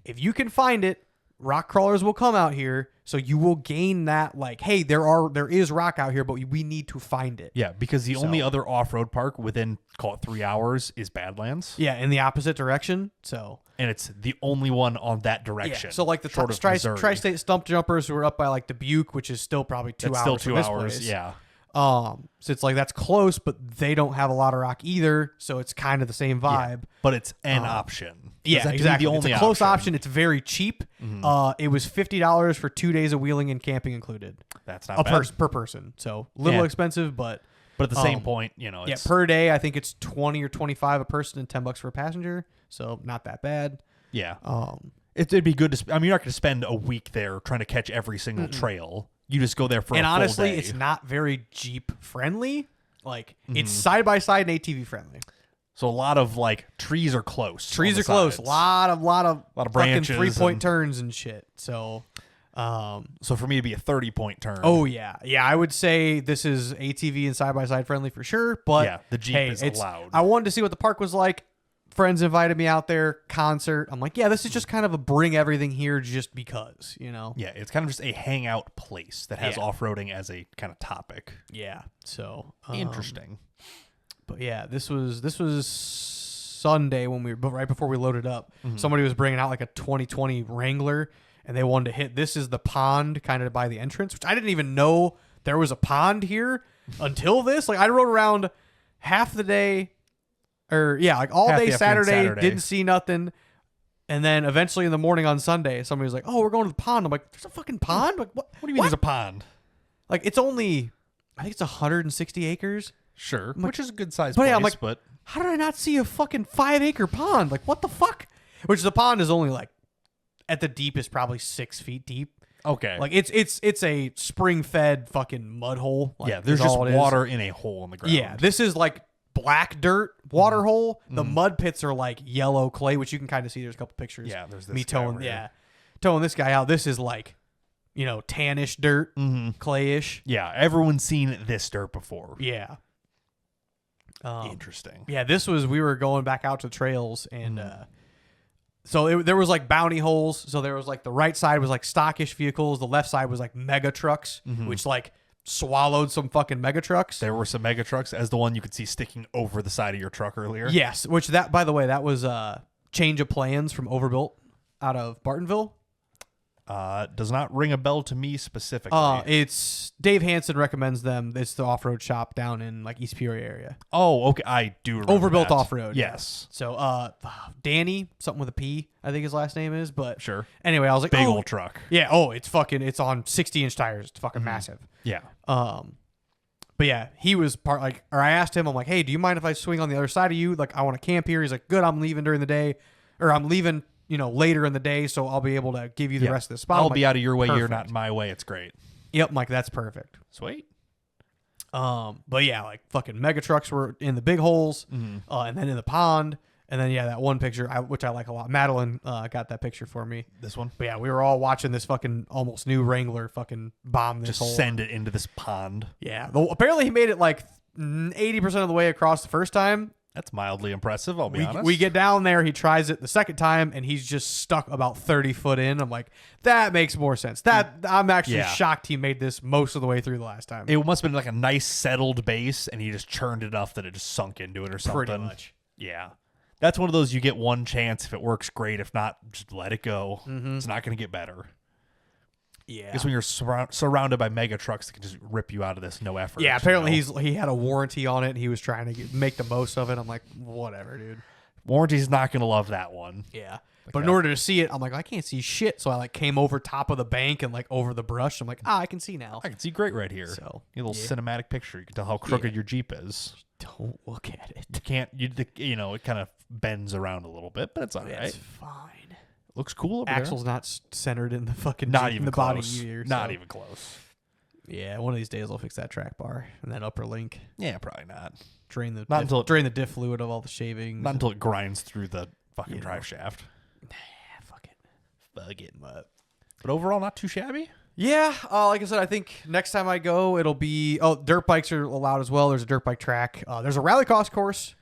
if you can find it, rock crawlers will come out here, So you will gain that, like, hey, there is rock out here, but we need to find it. Yeah, because the only other off-road park within, call it 3 hours, is Badlands. Yeah, in the opposite direction. So, and it's the only one on that direction. Yeah. So like the tri-state stump jumpers who are up by like Dubuque, which is still probably 2 hours. Still 2 from this hours. place. Yeah. So it's like that's close, but they don't have a lot of rock either. So it's kind of the same vibe. Yeah, but it's an option. Yeah, exactly. The only it's a close option. It's very cheap. It was $50 for 2 days of wheeling and camping included. That's not bad. Per person. So a little expensive, but at the same point, it's, per day I think it's 20 or 25 a person and $10 for a passenger. So not that bad. Yeah. It'd be good to. You're not going to spend a week there trying to catch every single trail. You just go there for a full honestly, day. it's not very Jeep friendly. Like it's side by side and ATV friendly. So a lot of like trees are close. Trees are close. A lot of branches, 3-point turns and shit. So, so for me to be a 30-point turn. Oh yeah, I would say this is ATV and side by side friendly for sure. But yeah, the Jeep is allowed. I wanted to see what the park was like. Friends invited me out there, concert. I'm like, yeah, this is just kind of a bring everything here just because, Yeah, it's kind of just a hangout place that has off-roading as a kind of topic. Yeah, so interesting. But yeah, this was Sunday right before we loaded up. Somebody was bringing out like a 2020 Wrangler, and they wanted to hit. This is the pond kind of by the entrance, which I didn't even know there was a pond here until this. Like I rode around half the day. Like all day Saturday, didn't see nothing. And then eventually in the morning on Sunday, somebody was like, oh, we're going to the pond. I'm like, there's a fucking pond? Like, what do you mean there's a pond? Like, it's only, I think it's 160 acres. Sure. Which is a good size place. Yeah, I'm like, how did I not see a fucking 5-acre pond? Like, what the fuck? Which the pond is only like, at the deepest, probably 6 feet deep. Okay. Like, it's a spring-fed fucking mud hole. Like, yeah, there's just water in a hole in the ground. Yeah, this is like black dirt water hole. The mud pits are like yellow clay, which you can kind of see. There's a couple pictures. Yeah, there's this me towing this guy out. This is like, tannish dirt, clayish. Yeah, everyone's seen this dirt before. Yeah. Interesting. Yeah, we were going back out to trails, and so there was like bounty holes. So there was like the right side was like stockish vehicles, the left side was like mega trucks, which like swallowed some fucking mega trucks. There were some mega trucks, as the one you could see sticking over the side of your truck earlier. Yes, which that, by the way, that was change of plans from Overbuilt out of Bartonville. Does not ring a bell to me specifically. It's Dave Hansen recommends them. It's the off-road shop down in like East Peoria area. Oh, okay. I do remember Overbuilt that. Off-Road. Yes. Yeah. So Danny, something with a P, I think his last name is, but sure. Anyway, I was like, big old truck. Yeah. It's on 60-inch tires. It's fucking massive. Yeah. But yeah, he was I asked him, I'm like, hey, do you mind if I swing on the other side of you? Like, I want to camp here. He's like, good. I'm leaving during the day, or I'm leaving, later in the day, so I'll be able to give you the rest of the spot. I'll be out of your way. Perfect. You're not in my way. It's great. Yep, Mike, that's perfect. Sweet. But yeah, like fucking mega trucks were in the big holes, and then in the pond, and then that one picture which I like a lot. Madeline got that picture for me. This one. But yeah, we were all watching this fucking almost new Wrangler fucking bomb this hole. Send it into this pond. Yeah, apparently he made it like 80% of the way across the first time. That's mildly impressive, I'll be honest. We get down there, he tries it the second time, and he's just stuck about 30 foot in. I'm like, that makes more sense. I'm actually shocked he made this most of the way through the last time. It must have been like a nice settled base, and he just churned it enough that it just sunk into it or something. Pretty much. Yeah. That's one of those you get one chance. If it works, great. If not, just let it go. It's not going to get better. Yeah. Because when you're surrounded by mega trucks that can just rip you out of this, no effort. Yeah, apparently he had a warranty on it, and he was trying to make the most of it. I'm like, whatever, dude. Warranty's not going to love that one. Yeah. But in order to see it, I'm like, I can't see shit. So I like came over top of the bank and like over the brush. I'm like, I can see now. I can see great right here. So a little cinematic picture. You can tell how crooked your Jeep is. Don't look at it. You can't. It kind of bends around a little bit, but it's all right. It's fine. Looks cool over Axle's not centered in the fucking not Jeep, even the close. body either. Not even close. Yeah, one of these days I'll fix that track bar and that upper link. Yeah, probably not. Drain the diff fluid of all the shavings. Not until it grinds through the fucking drive shaft. Fuck it. But overall, not too shabby. Yeah, like I said, I think next time I go, it'll be dirt bikes are allowed as well. There's a dirt bike track. There's a rally cross course.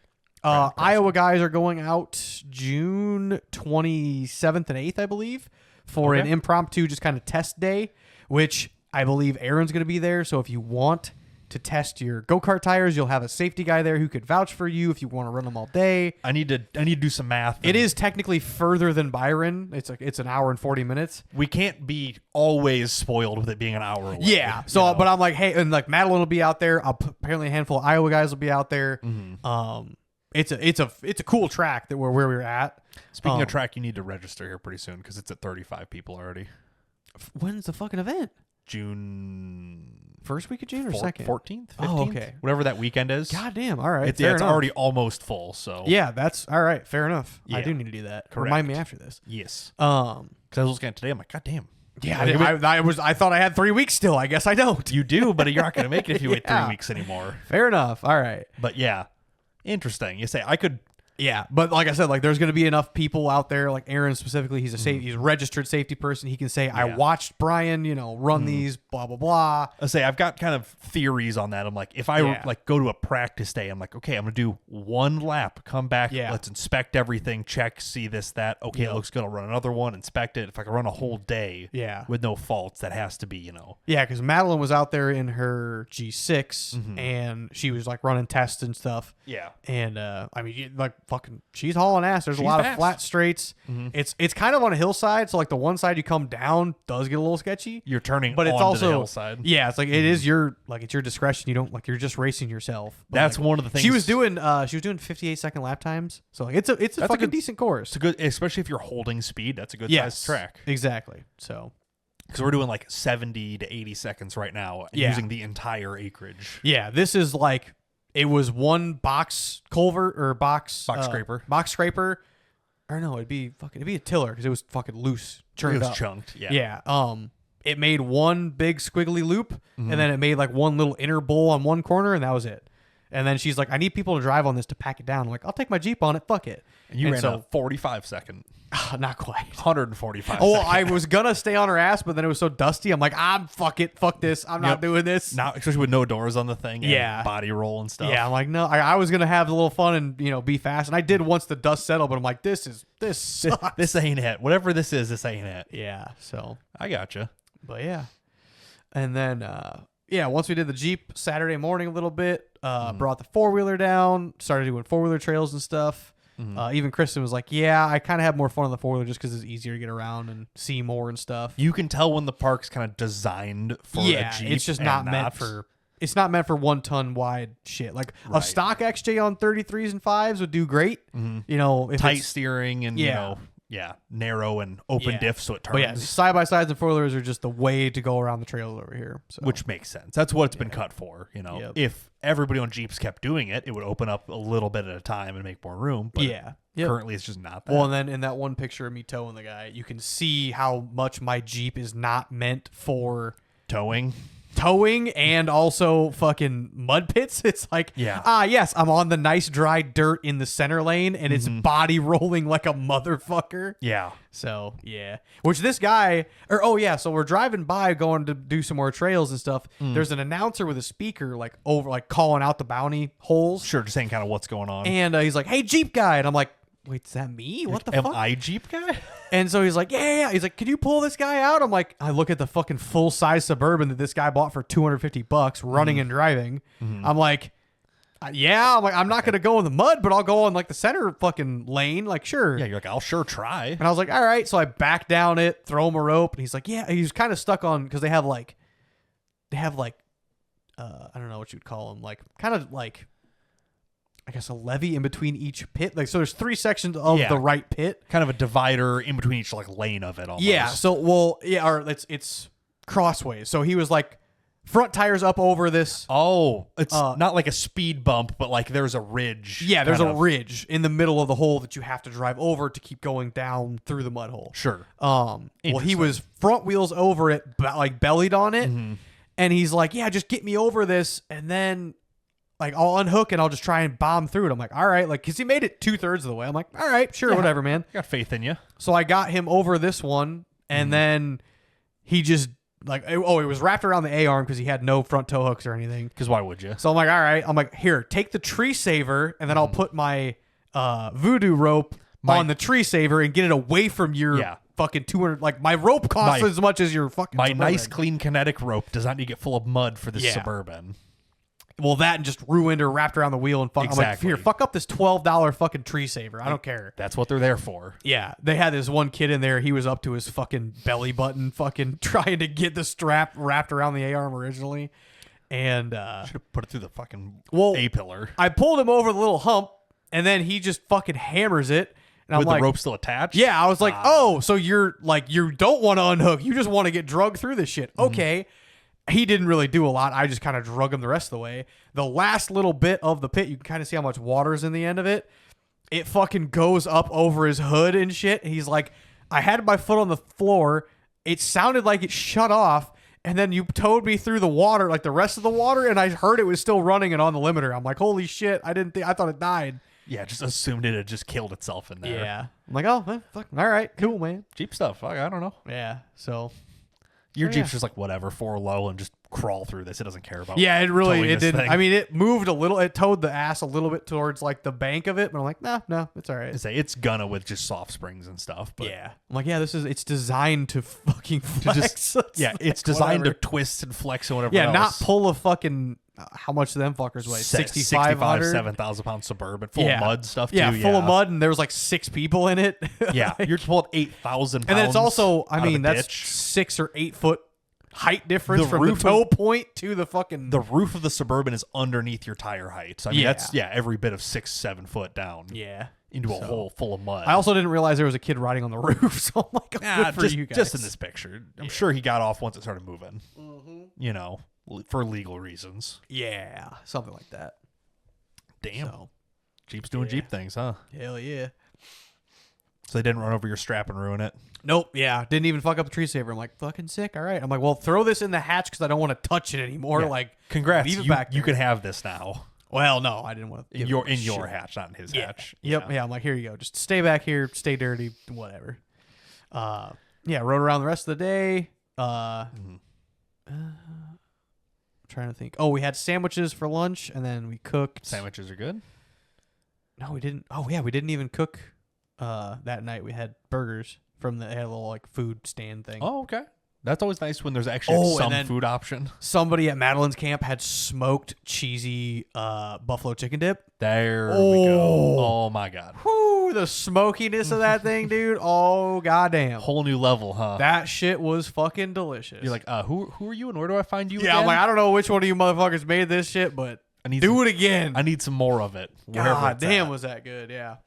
Iowa guys are going out June 27th and 8th, I believe, for an impromptu just kind of test day, which I believe Aaron's going to be there. So if you want to test your go-kart tires, you'll have a safety guy there who could vouch for you if you want to run them all day. I need to do some math. It is technically further than Byron. It's an hour and 40 minutes. We can't be always spoiled with it being an hour away. Yeah. So, but I'm like, hey, and like Madeline will be out there. Apparently a handful of Iowa guys will be out there. It's a cool track that where we're at. Speaking of track, you need to register here pretty soon because it's at 35 people already. When's the fucking event? June. First week of June or second? 14th, 15th? Oh, okay. Whatever that weekend is. God damn. All right. It's already almost full, so. Yeah, that's all right. Fair enough. I Yeah. do need to do that. Correct. Remind me after this. Yes. Um, Because I was looking at it today, I'm like, God damn. yeah, I thought I had 3 weeks still. I guess I don't. You do, but you're not going to make it if you wait 3 Yeah. weeks anymore. Fair enough. All right. But yeah, interesting. You say, I could. Yeah, but like I said, like there's going to be enough people out there. Like Aaron specifically, he's a registered safety person. He can say, "I watched Brian, run these, blah blah blah." I say I've got kind of theories on that. I'm like, if I like go to a practice day, I'm like, okay, I'm gonna do one lap, come back, let's inspect everything, check, see this, that. Okay, it looks good. I'll run another one, inspect it. If I can run a whole day, with no faults, that has to be, Yeah, because Madeline was out there in her G6 and she was like running tests and stuff. Yeah, and I mean, like fucking, she's hauling ass. There's a lot fast. of flat straights. It's kind of on a hillside, so like the one side you come down does get a little sketchy. You're turning, but it's onto also the hillside. Yeah, it's like it is your it's your discretion. You don't you're just racing yourself. But That's like, one of the things she was doing. 58-second lap times. So like it's a fucking good, decent course. It's a good, especially if you're holding speed. That's a good sized track. Exactly. So because we're doing like 70 to 80 seconds right now using the entire acreage. Yeah, this is like. It was one box culvert or box scraper. Box scraper. Or no, it'd be a tiller because it was fucking loose, churned It was up. chunked. Yeah. Yeah. It made one big squiggly loop, and then it made like one little inner bowl on one corner, and that was it. And then she's like, "I need people to drive on this to pack it down." I'm like, "I'll take my Jeep on it. Fuck it." And you ran a 45-second. Not quite. 145. Oh, I was gonna stay on her ass, but then it was so dusty. I'm like, fuck this. I'm not doing this. Now, especially with no doors on the thing. And body roll and stuff. Yeah, I'm like, no. I was gonna have a little fun and be fast, and I did once the dust settled. But I'm like, this sucks. This ain't it. Whatever this is, this ain't it. Yeah. So I gotcha. But yeah, and then once we did the Jeep Saturday morning a little bit, brought the 4-wheeler down, started doing 4-wheeler trails and stuff. Even Kristen was like, yeah, I kind of have more fun on the 4-wheeler just because it's easier to get around and see more and stuff. You can tell when the park's kind of designed for a Jeep. It's just not meant for 1-ton wide shit. Like a stock XJ on 33s and 5s would do great. If tight steering and narrow and open diff so it turns. But yeah, side by sides and 4-wheelers are just the way to go around the trails over here. So. Which makes sense. That's what it's been cut for. If everybody on Jeeps kept doing it, it would open up a little bit at a time and make more room. But currently it's just not that. Well, and then in that one picture of me towing the guy, you can see how much my Jeep is not meant for towing and also fucking mud pits. It's like, yes, I'm on the nice dry dirt in the center lane and it's body rolling like a motherfucker. Yeah. So, yeah. Which this guy, so we're driving by going to do some more trails and stuff. There's an announcer with a speaker calling out the bounty holes. Sure, just saying kind of what's going on. And he's like, "Hey, Jeep guy." And I'm like, "Wait, is that me? What the fuck? Am I Jeep guy?" And so he's like, yeah. He's like, "Could you pull this guy out?" I'm like, I look at the fucking full size Suburban that this guy bought for $250 running and driving. I'm like, yeah. I'm like, I'm not gonna go in the mud, but I'll go on like the center fucking lane. Like, sure. Yeah, you're like, I'll sure try. And I was like, all right. So I back down it, throw him a rope, and he's like, yeah. He's kind of stuck on because they have like, I don't know what you'd call them, like kind of like. I guess a levee in between each pit. Like, so there's 3 sections of the right pit. Kind of a divider in between each lane of it almost. Yeah. So, or it's crossways. So he was like front tires up over this. Oh, it's not like a speed bump, but like there's a ridge. Yeah, there's a ridge in the middle of the hole that you have to drive over to keep going down through the mud hole. Sure. Well, he was front wheels over it, like bellied on it. And he's like, yeah, just get me over this. And then like, I'll unhook and I'll just try and bomb through it. I'm like, all right. Like, because he made it 2/3 of the way. I'm like, all right, sure, whatever, man. Got faith in you. So I got him over this one. And then he just, like, it was wrapped around the A-arm because he had no front tow hooks or anything. Because why would you? So I'm like, all right. I'm like, here, take the tree saver. And then I'll put my voodoo rope on the tree saver and get it away from your fucking 200. Like my rope costs as much as your fucking. My Suburban. nice, clean kinetic rope does not need to get full of mud for this Yeah. Suburban. Well, that and just ruined or wrapped around the wheel and fuck. I'm like, Exactly. here, fuck up this $12 fucking tree saver. I don't care. That's what they're there for. Yeah, they had this one kid in there. He was up to his fucking belly button, fucking trying to get the strap wrapped around the A-arm originally, and Should have put it through the fucking Well, A-pillar. I pulled him over the little hump, and then he just fucking hammers it. And I'm With like, the rope still attached? yeah, I was like, oh, so you're like, you don't want to unhook. You just want to get drugged through this shit. Okay. He didn't really do a lot. I just kind of drug him the rest of the way. The last little bit of the pit, you can kind of see how much water's in the end of it. It fucking goes up over his hood and shit. He's like, I had my foot on the floor. It sounded like it shut off. And then you towed me through the water, like the rest of the water. And I heard it was still running and on the limiter. I'm like, holy shit. I thought it died. Yeah, just assumed it had just killed itself in there. Yeah. I'm like, oh, fuck. All right. Cool, man. Jeep stuff. Fuck, I don't know. Yeah. So. Your Oh, Jeep's yeah. just like, whatever, 4 low and just crawl through this. It doesn't care about Yeah, it towing this didn't. thing. I mean, it moved a little. It towed the ass a little bit towards like the bank of it, but I'm like, no, it's all right. It's gonna with just soft springs and stuff. But Yeah, I'm like, yeah, it's designed to fucking flex. yeah, it's like, designed whatever. to twist and flex and whatever Yeah, not else. pull a fucking. How much do them fuckers weigh? 6,500. 7,000 pound Suburban full of mud stuff too. Yeah, full of mud, and there was like 6 people in it. Yeah, you're pulling 8,000 pounds. And then it's also, I out of mean, a that's ditch. 6 or 8 foot height difference The from the roof toe of- point to the fucking. The roof of the Suburban is underneath your tire height. So I mean, Yeah. that's every bit of 6-7 foot down yeah. into a hole full of mud. I also didn't realize there was a kid riding on the roof, so I'm like, good for just, you guys. just in this picture. I'm sure he got off once it started moving. You know, for legal reasons. Yeah, something like that. Damn. So, Jeep's doing yeah. Jeep things, huh? hell yeah. So they didn't run over your strap and ruin it. Nope. Yeah. Didn't even fuck up the tree saver. I'm like, fucking sick. All right. I'm like, well, throw this in the hatch because I don't want to touch it anymore. Yeah. Like, Congrats. leave it You, back you there. can have this now. Well, no, I didn't want to. In your hatch, not in his hatch. Yep. Yeah. I'm like, here you go. Just stay back here. Stay dirty. Whatever. Yeah. Rode around the rest of the day. Trying to think. Oh, we had sandwiches for lunch, and then we cooked. Sandwiches are good. No, we didn't. Oh, yeah, we didn't even cook. That night we had burgers from they had a little like food stand thing. Oh, okay. That's always nice when there's actually Oh, and some then- food option. Somebody at Madeline's camp had smoked cheesy buffalo chicken dip. There we Oh. go. Oh my god. Whoo, the smokiness of that thing, dude. Oh, goddamn. Whole new level, huh? That shit was fucking delicious. You're like, who are you and where do I find you? yeah, again? I'm like, I don't know which one of you motherfuckers made this shit, but I need do some, it again. I need some more of it. wherever God it's damn, at. was that good? Yeah.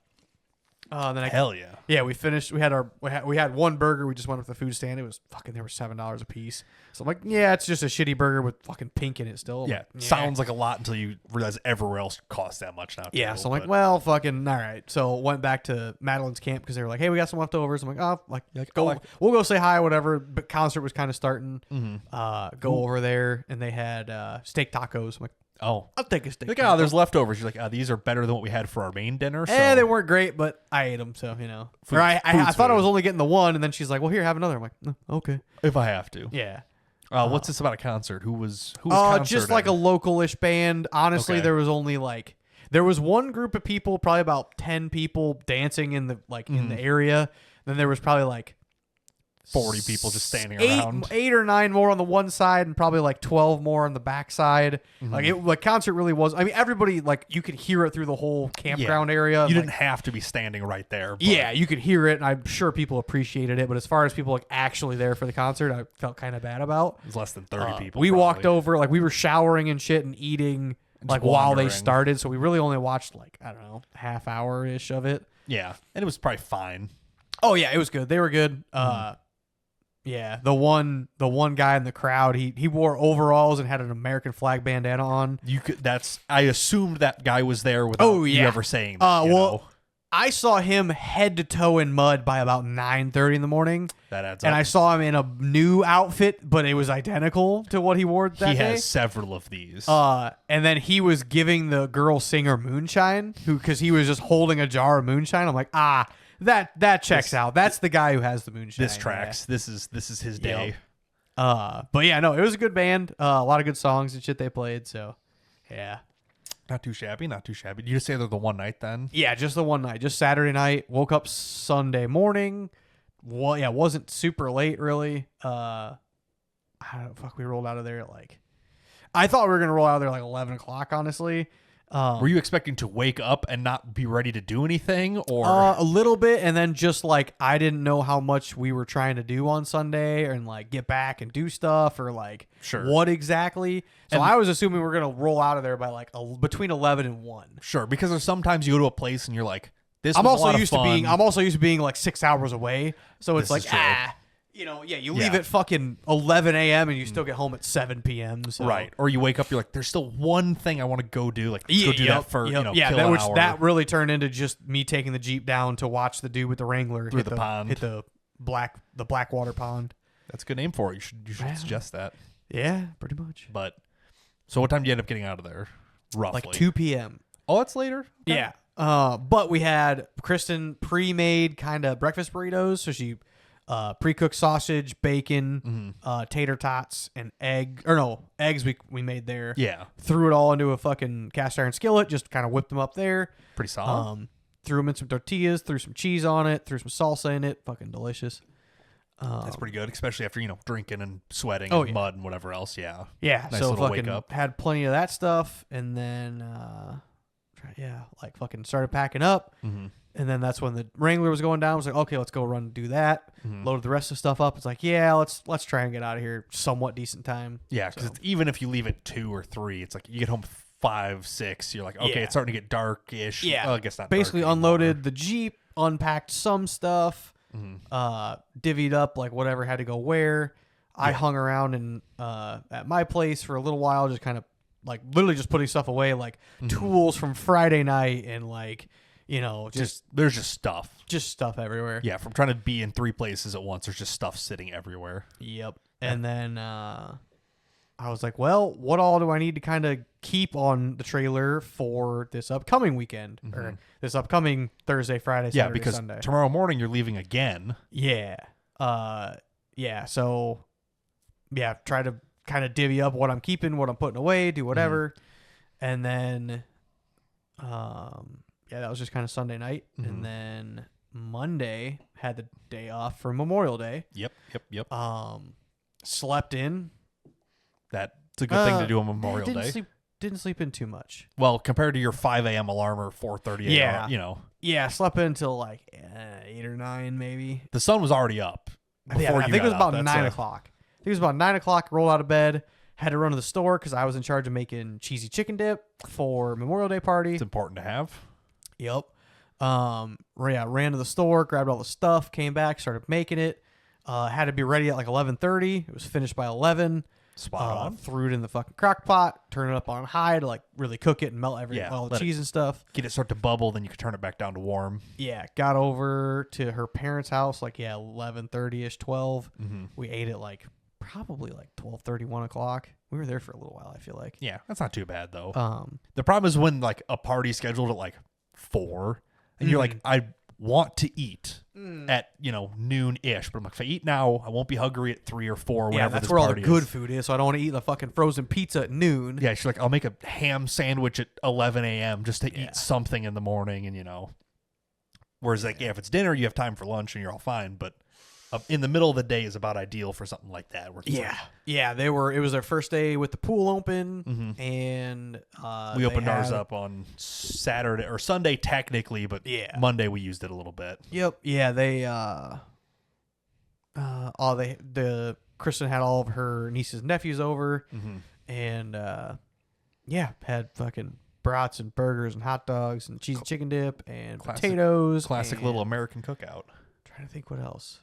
And then Hell yeah. yeah, we finished. We had one burger. We just went up to the food stand. It was fucking. They were $7 a piece. So I'm like, yeah, it's just a shitty burger with fucking pink in it still. I'm Yeah, like, sounds like a lot until you realize everywhere else costs that much now. Yeah, too, so I'm like, but- well, fucking, all right. So went back to Madeline's camp because they were like, hey, we got some leftovers. I'm like, oh, go, we'll go say hi, whatever. But concert was kind of starting. Go over there, and they had steak tacos. I'm like, oh, I'll take a steak. like, taco. there's leftovers. You're like, these are better than what we had for our main dinner. So They weren't great, but I ate them, so you know. Food- or I food's thought I food. was only getting the one, and then she's like, well, here, have another. I'm like, no, okay, if I have to. yeah. What's this about a concert? Who was Just like a concerting? local-ish band. Honestly, Okay. there was only like there was one group of people, probably about 10 people dancing in the in the area. Then there was probably like 40 people just standing around. 8 or 9 more on the one side, and probably like 12 more on the back side. Like concert really was. I mean, everybody like you could hear it through the whole campground area. You like, didn't have to be standing right there. But yeah, you could hear it, and I'm sure people appreciated it. But as far as people like actually there for the concert, I felt kind of bad about. it was less than 30 people. We probably. walked over, like we were showering and shit and eating like while they wandering. started. So we really only watched like, I don't know, half hour ish of it. Yeah, and it was probably fine. Oh yeah, it was good. They were good. Yeah, the one guy in the crowd, he wore overalls and had an American flag bandana on. You could. I assumed that guy was there without you ever saying that. you know? I saw him head to toe in mud by about 9:30 in the morning. That adds And up. I saw him in a new outfit, but it was identical to what he wore that He day. has several of these. And then he was giving the girl singer moonshine, because he was just holding a jar of moonshine. I'm like, that checks out. That's the guy who has the moonshine. this tracks. This is his day. But yeah, no, it was a good band. A lot of good songs and shit they played. So yeah, Not too shabby. Not too shabby. Did you just say they're the one night then? yeah, just the one night, just Saturday night. Woke up Sunday morning, wasn't super late really. We rolled out of there I thought we were gonna roll out of there 11 o'clock. Honestly, were you expecting to wake up and not be ready to do anything, or a little bit, and then just I didn't know how much we were trying to do on Sunday, and get back and do stuff, or sure what exactly. So I was assuming we were gonna roll out of there by between 11 and 1. Sure, because there's sometimes you go to a place and you're like, this. I'm was also a lot used of to fun. being 6 hours away, so it's This is true. you leave at fucking 11 a.m. and you still get home at 7 p.m. So. Right, or you wake up, you're like, there's still one thing I want to go do. Let's go do that for kill an hour. That really turned into just me taking the Jeep down to watch the dude with the Wrangler Through the pond. hit the Blackwater pond. That's a good name for it. You should suggest that. Yeah, pretty much. But so what time do you end up getting out of there? Roughly 2 p.m. Oh, that's later. Okay. Yeah. But we had Kristen pre-made kind of breakfast burritos, so she pre-cooked sausage, bacon, tater tots, and eggs we made there. Yeah. Threw it all into a fucking cast iron skillet, just kind of whipped them up there. Pretty solid. Threw them in some tortillas, threw some cheese on it, threw some salsa in it. Fucking delicious. That's pretty good, especially after drinking and sweating and mud and whatever else. Yeah. Yeah. Nice So little fucking wake up. had plenty of that stuff, and then fucking started packing up. Mm-hmm. And then that's when the Wrangler was going down. I was like, okay, let's go run and do that. Mm-hmm. Loaded the rest of the stuff up. It's like, yeah, let's try and get out of here somewhat decent time. Yeah, because even if you leave at 2 or 3, it's like you get home 5, 6. You're like, okay, it's starting to get dark-ish. Yeah, well, I guess not. Basically dark unloaded the Jeep, unpacked some stuff, Mm-hmm. divvied up whatever had to go where. I hung around and at my place for a little while, just kind of literally just putting stuff away, tools from Friday night and there's just stuff. Just stuff everywhere. Yeah, from trying to be in 3 places at once, there's just stuff sitting everywhere. Yep. And then I was like, well, what all do I need to kind of keep on the trailer for this upcoming weekend or this upcoming Thursday, Friday, Saturday, because Sunday? tomorrow morning you're leaving again. Yeah. So, try to kind of divvy up what I'm keeping, what I'm putting away, do whatever. And then, that was just kind of Sunday night. And then Monday had the day off for Memorial Day. Yep. Slept in. That's a good thing to do on Memorial Day. Didn't sleep in too much. Well, compared to your 5 a.m. alarm or 4:30 a.m., Yeah, slept in until 8 or 9 maybe. The sun was already up. I think it was about 9 o'clock. I think it was about 9 o'clock, rolled out of bed, had to run to the store because I was in charge of making cheesy chicken dip for Memorial Day party. It's important to have. Yep. Ran to the store, grabbed all the stuff, came back, started making it. Had to be ready at 11:30. It was finished by 11. Spot on. Threw it in the fucking crock pot, turn it up on high to really cook it and melt all the cheese and stuff. Get it start to bubble, then you can turn it back down to warm. Yeah, got over to her parents' house 11:30ish, 12. We ate it probably 12:30, 1 o'clock. We were there for a little while, I feel like. Yeah, that's not too bad though. The problem is when a party scheduled at 4 and you're like, I want to eat at noon-ish, but I'm like, if I eat now, I won't be hungry at 3 or 4. Yeah, that's where all the good food is. So I don't want to eat the fucking frozen pizza at noon. Yeah, she's like, I'll make a ham sandwich at 11 a.m. just to eat something in the morning, and Whereas if it's dinner, you have time for lunch and you're all fine, but in the middle of the day is about ideal for something like that. Where it was their first day with the pool open, and we opened ours up on Saturday or Sunday technically, but Monday we used it a little bit. Yep. Yeah, they Kristen had all of her nieces and nephews over, and had fucking brats and burgers and hot dogs and cheese chicken dip and potatoes. Classic little American cookout. Trying to think what else.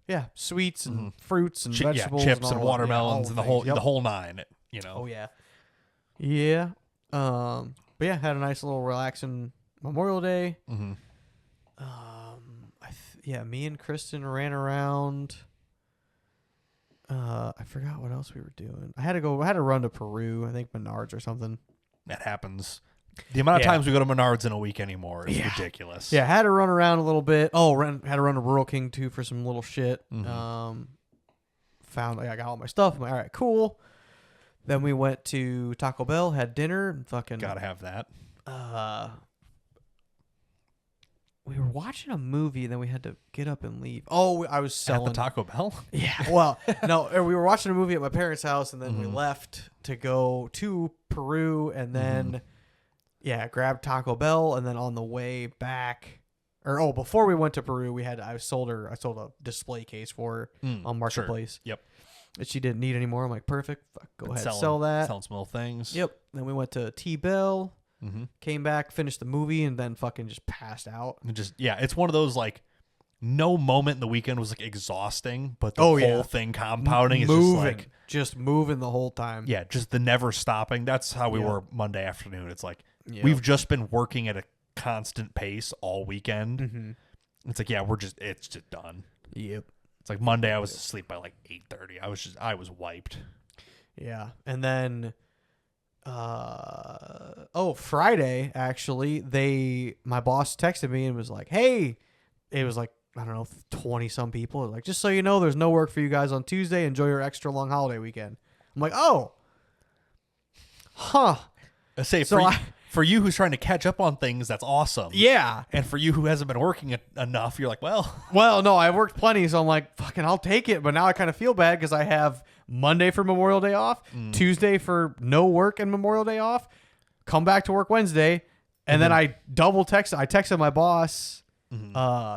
Yeah, sweets and fruits and vegetables, chips and all watermelons and the whole 9. Oh yeah, yeah. But had a nice little relaxing Memorial Day. Me and Kristen ran around. I forgot what else we were doing. I had to run to Peru. I think Menards or something. That happens. The amount of times we go to Menards in a week anymore is ridiculous. Yeah, had to run around a little bit. Had to run to Rural King too for some little shit. Found I got all my stuff. I'm like, all right, cool. Then we went to Taco Bell, had dinner, and fucking gotta have that. we were watching a movie and then we had to get up and leave. Oh, I was selling At the Taco Bell? Yeah, well, no, we were watching a movie at my parents' house, and then we left to go to Peru, and then, grabbed Taco Bell, and then on the way back, before we went to Peru, I sold a display case for her on Marketplace. Sure. Yep. That she didn't need anymore. I'm like, perfect, go ahead, sell that. Selling some little things. Yep. Then we went to T-Bell, came back, finished the movie, and then fucking just passed out. And it's one of those like, no moment in the weekend was like exhausting, but the whole thing compounding is just moving the whole time. Yeah, just the never stopping. That's how we were Monday afternoon. It's like we've just been working at a constant pace all weekend. It's like it's just done. Yep. It's like Monday I was asleep by like 8:30. I was wiped. Yeah, and then Friday actually, my boss texted me and was like, "Hey," it was like, I don't know, 20 some people. Like, just so you know, there's no work for you guys on Tuesday. Enjoy your extra long holiday weekend. I'm like, oh, huh. I say for you who's trying to catch up on things, that's awesome. Yeah. And for you who hasn't been working enough, you're like, well, no, I've worked plenty, so I'm like, fucking, I'll take it. But now I kind of feel bad because I have Monday for Memorial Day off, Tuesday for no work and Memorial Day off, come back to work Wednesday, and then I texted my boss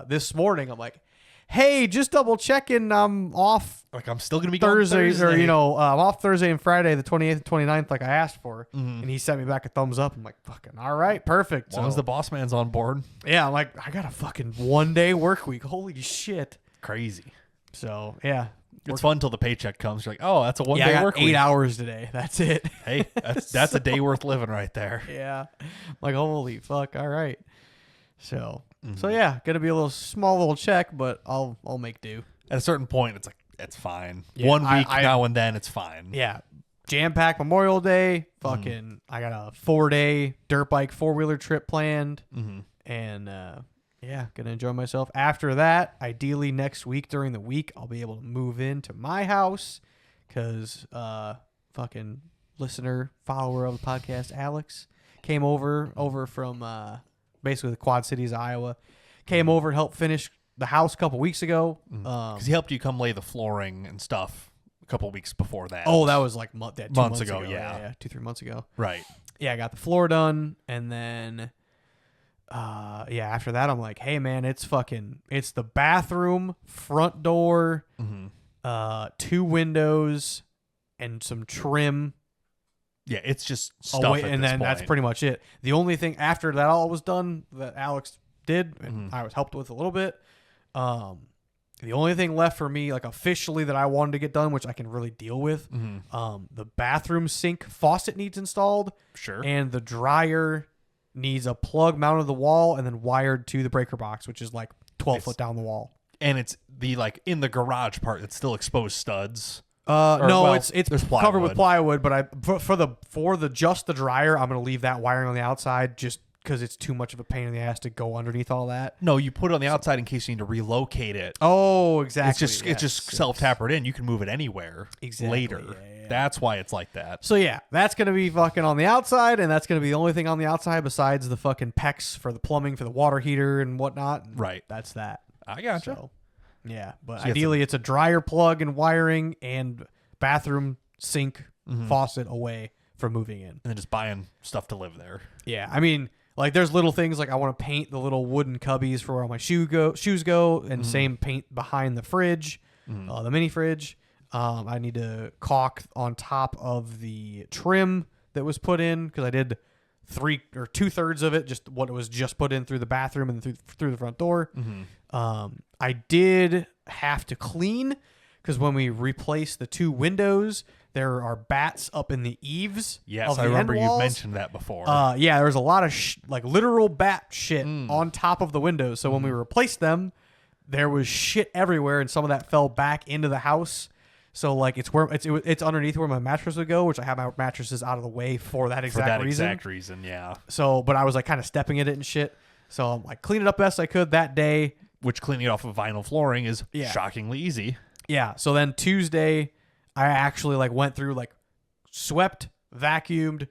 this morning. I'm like, hey, just double checking. I'm off. Like, I'm still gonna be Thursday, Thursday. or I'm off Thursday and Friday, the 28th and 29th, like I asked for. And he sent me back a thumbs up. I'm like, fucking all right, perfect. As long as the boss man's on board. Yeah, I'm like, I got a fucking 1 day work week. Holy shit. Crazy. So yeah. It's fun till the paycheck comes. You're like, oh, that's a 1 day work week. 8 hours today. That's it. Hey, that's a day worth living right there. Yeah. I'm like, holy fuck. All right. So yeah, gonna be a small little check, but I'll make do. At a certain point, it's like, it's fine. Yeah, 1 week now and then, it's fine. Yeah. Jam-packed Memorial Day. Fucking, I got a 4-day dirt bike 4-wheeler trip planned. And, gonna enjoy myself. After that, ideally next week during the week, I'll be able to move into my house because fucking listener, follower of the podcast, Alex, came over from basically the Quad Cities, Iowa. Came over and helped finish the house a couple weeks ago. Because he helped you come lay the flooring and stuff a couple weeks before that. Oh, that was like 2 months ago. Yeah. 2-3 months ago. Right. Yeah, I got the floor done, and then after that I'm like, hey man, it's the bathroom, front door, 2 windows, and some trim. Yeah, it's just stuff and then that's pretty much it. The only thing after that all was done that Alex did, and I was helped with a little bit. The only thing left for me, like officially, that I wanted to get done, which I can really deal with, the bathroom sink faucet needs installed. Sure. And the dryer needs a plug mounted to the wall and then wired to the breaker box, which is like 12 foot down the wall. And it's the in the garage part that's still exposed studs. It's covered with plywood, but for the dryer, I'm gonna leave that wiring on the outside just because it's too much of a pain in the ass to go underneath all that. No, you put it on the outside in case you need to relocate it. Oh, exactly. It's just self-tapered in. You can move it anywhere later. Yeah. That's why it's like that. So yeah, that's gonna be fucking on the outside, and that's gonna be the only thing on the outside besides the fucking PEX for the plumbing for the water heater and whatnot. Right. That's that. I gotcha. So, yeah, but ideally it's a dryer plug and wiring and bathroom sink faucet away from moving in. And then just buying stuff to live there. Yeah, I mean, like there's little things like I want to paint the little wooden cubbies for where all my shoes go, and same paint behind the fridge, the mini fridge. I need to caulk on top of the trim that was put in because I did 3 or 2/3 of it, just what it was just put in through the bathroom and through the front door. I did have to clean because when we replaced the 2 windows, there are bats up in the eaves. Yes, I remember you mentioned that before. Yeah, there was a lot of literal bat shit on top of the windows. So when we replaced them, there was shit everywhere, and some of that fell back into the house. So like it's underneath where my mattress would go, which I have my mattresses out of the way for that exact reason. Yeah. So, but I was like kind of stepping in it and shit. So I'm like cleaning it up best I could that day. Which cleaning it off of vinyl flooring is shockingly easy. Yeah. So then Tuesday, I actually went through swept, vacuumed,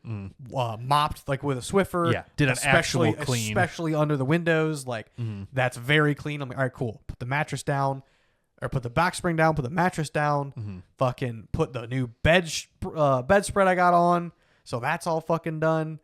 mopped like with a Swiffer. Yeah, did an actual clean. Especially under the windows. Like, that's very clean. I'm like, all right, cool. Put the mattress down, or put the back spring down, put the mattress down, fucking put the new bedspread I got on. So that's all fucking done.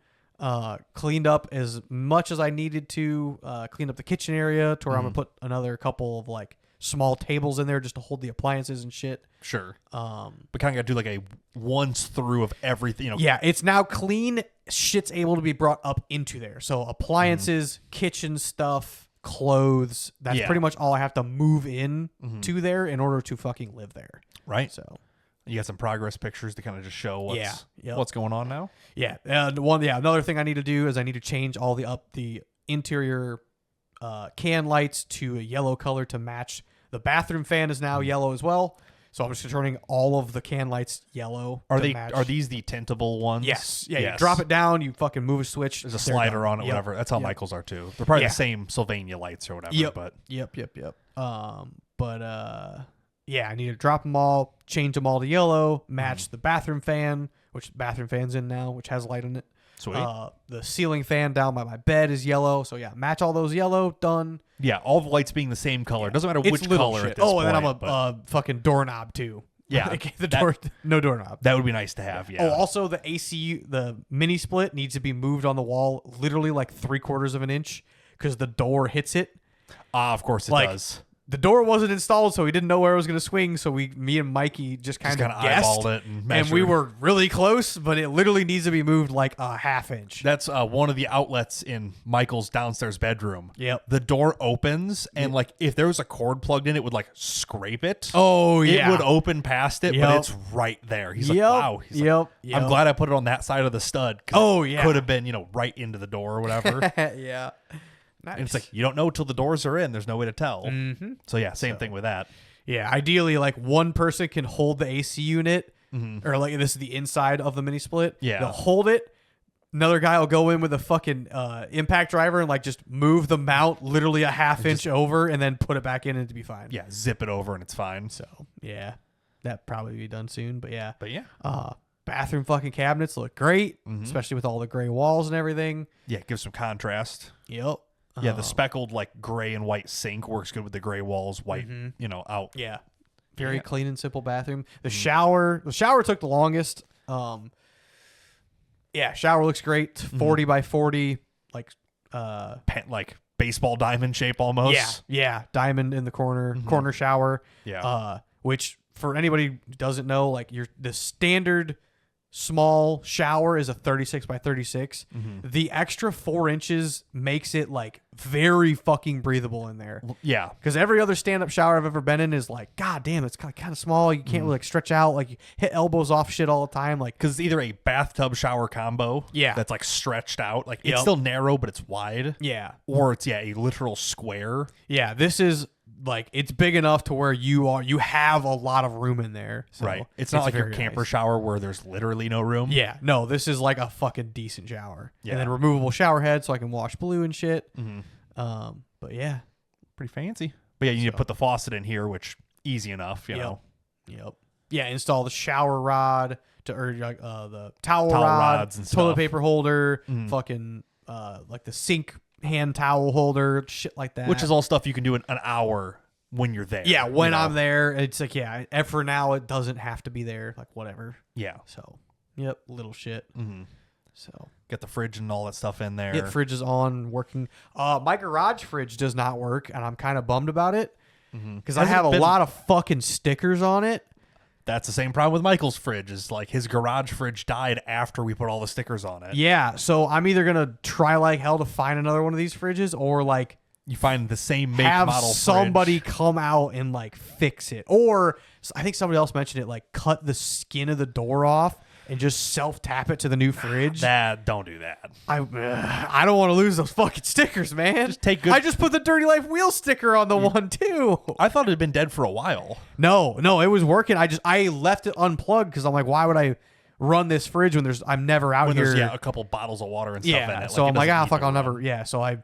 Cleaned up as much as I needed to. Cleaned up the kitchen area to where I'm going to put another couple of like small tables in there just to hold the appliances and shit. Sure. But kind of got to do like a once through of everything. You know. Yeah, it's now clean. Shit's able to be brought up into there. So appliances, kitchen stuff, clothes. That's pretty much all I have to move in to there in order to fucking live there. Right. So you got some progress pictures to kind of just show what's going on now. Yeah. Another thing I need to do is I need to change all the interior can lights to a yellow color to match. The bathroom fan is now yellow as well. So I'm just turning all of the can lights yellow. Are these the tintable ones? Yes. Yeah. Yes. You drop it down. You fucking move a switch. There's a slider on it. Whatever. That's how Michael's are too. They're probably the same Sylvania lights or whatever. Yep. But yeah, I need to drop them all, change them all to yellow, match the bathroom fan, which the bathroom fan's in now, which has light in it. Sweet. The ceiling fan down by my bed is yellow. So yeah, match all those yellow. Done. Yeah, all the lights being the same color. It doesn't matter which color shit. at this point. And then I'm a fucking doorknob too. Yeah. No doorknob. That would be nice to have, yeah. Oh, also the AC, the mini split needs to be moved on the wall literally like 3/4 of an inch because the door hits it. Of course it does. The door wasn't installed, so we didn't know where it was going to swing. So me and Mikey just kind of guessed, eyeballed it and we were really close. But it literally needs to be moved like a half inch. That's one of the outlets in Michael's downstairs bedroom. Yep. The door opens, and like if there was a cord plugged in, it would like scrape it. Oh yeah. It would open past it, but it's right there. He's like, wow. He's like, I'm glad I put it on that side of the stud. It could have been right into the door or whatever. Yeah. Nice. And it's like, you don't know till the doors are in. There's no way to tell. Mm-hmm. So, yeah, same thing with that. Yeah, ideally, like one person can hold the AC unit, or like this is the inside of the mini split. Yeah. They'll hold it. Another guy will go in with a fucking impact driver and like just move the mount literally a half inch over and then put it back in and it'd be fine. Yeah, zip it over and it's fine. So, yeah, that'd probably be done soon. But yeah. Bathroom fucking cabinets look great, especially with all the gray walls and everything. Yeah, give some contrast. Yep. Yeah, the speckled like gray and white sink works good with the gray walls, white, out. Yeah. Very clean and simple bathroom. The shower took the longest. Shower looks great. 40 by 40, like baseball diamond shape almost. Yeah. Diamond in the corner shower. Yeah. Which for anybody who doesn't know, like the standard small shower is a 36 by 36. The extra 4 inches makes it like very fucking breathable in there. Yeah, because every other stand-up shower I've ever been in is like, god damn, it's kind of small. You can't really like stretch out. Like you hit elbows off shit all the time. Like because it's either a bathtub shower combo, that's like stretched out, like it's still narrow but it's wide. Yeah, or it's a literal square. Yeah, this is. Like it's big enough to where you have a lot of room in there. So right. It's not like your camper shower where there's literally no room. Yeah. No, this is like a fucking decent shower. Yeah. And then removable shower head so I can wash blue and shit. But yeah. Pretty fancy. But yeah, you need to put the faucet in here, which easy enough, you know. Yep. Yeah, install the shower rod or the towel rods and toilet paper holder, fucking like the sink hand towel holder, shit like that. Which is all stuff you can do in an hour when you're there. Yeah, when I'm there, it's like, and for now, it doesn't have to be there, like whatever. Yeah. So, little shit. So, get the fridge and all that stuff in there. Get fridge is on, working. My garage fridge does not work, and I'm kind of bummed about it because I have a lot of fucking stickers on it. That's the same problem with Michael's fridge. Is like his garage fridge died after we put all the stickers on it. Yeah, so I'm either gonna try like hell to find another one of these fridges, or like you find the same make model. Have somebody come out and like fix it, or I think somebody else mentioned it. Like cut the skin of the door off and just self tap it to the new fridge. Don't do that. I don't want to lose those fucking stickers, man. Just take good. I just put the Dirty Life wheel sticker on the one too. I thought it had been dead for a while. No, it was working. I left it unplugged because I'm like, why would I run this fridge when I'm never out here? There's a couple bottles of water and stuff in it. So I'm like, fuck, I'll never. Yeah, so I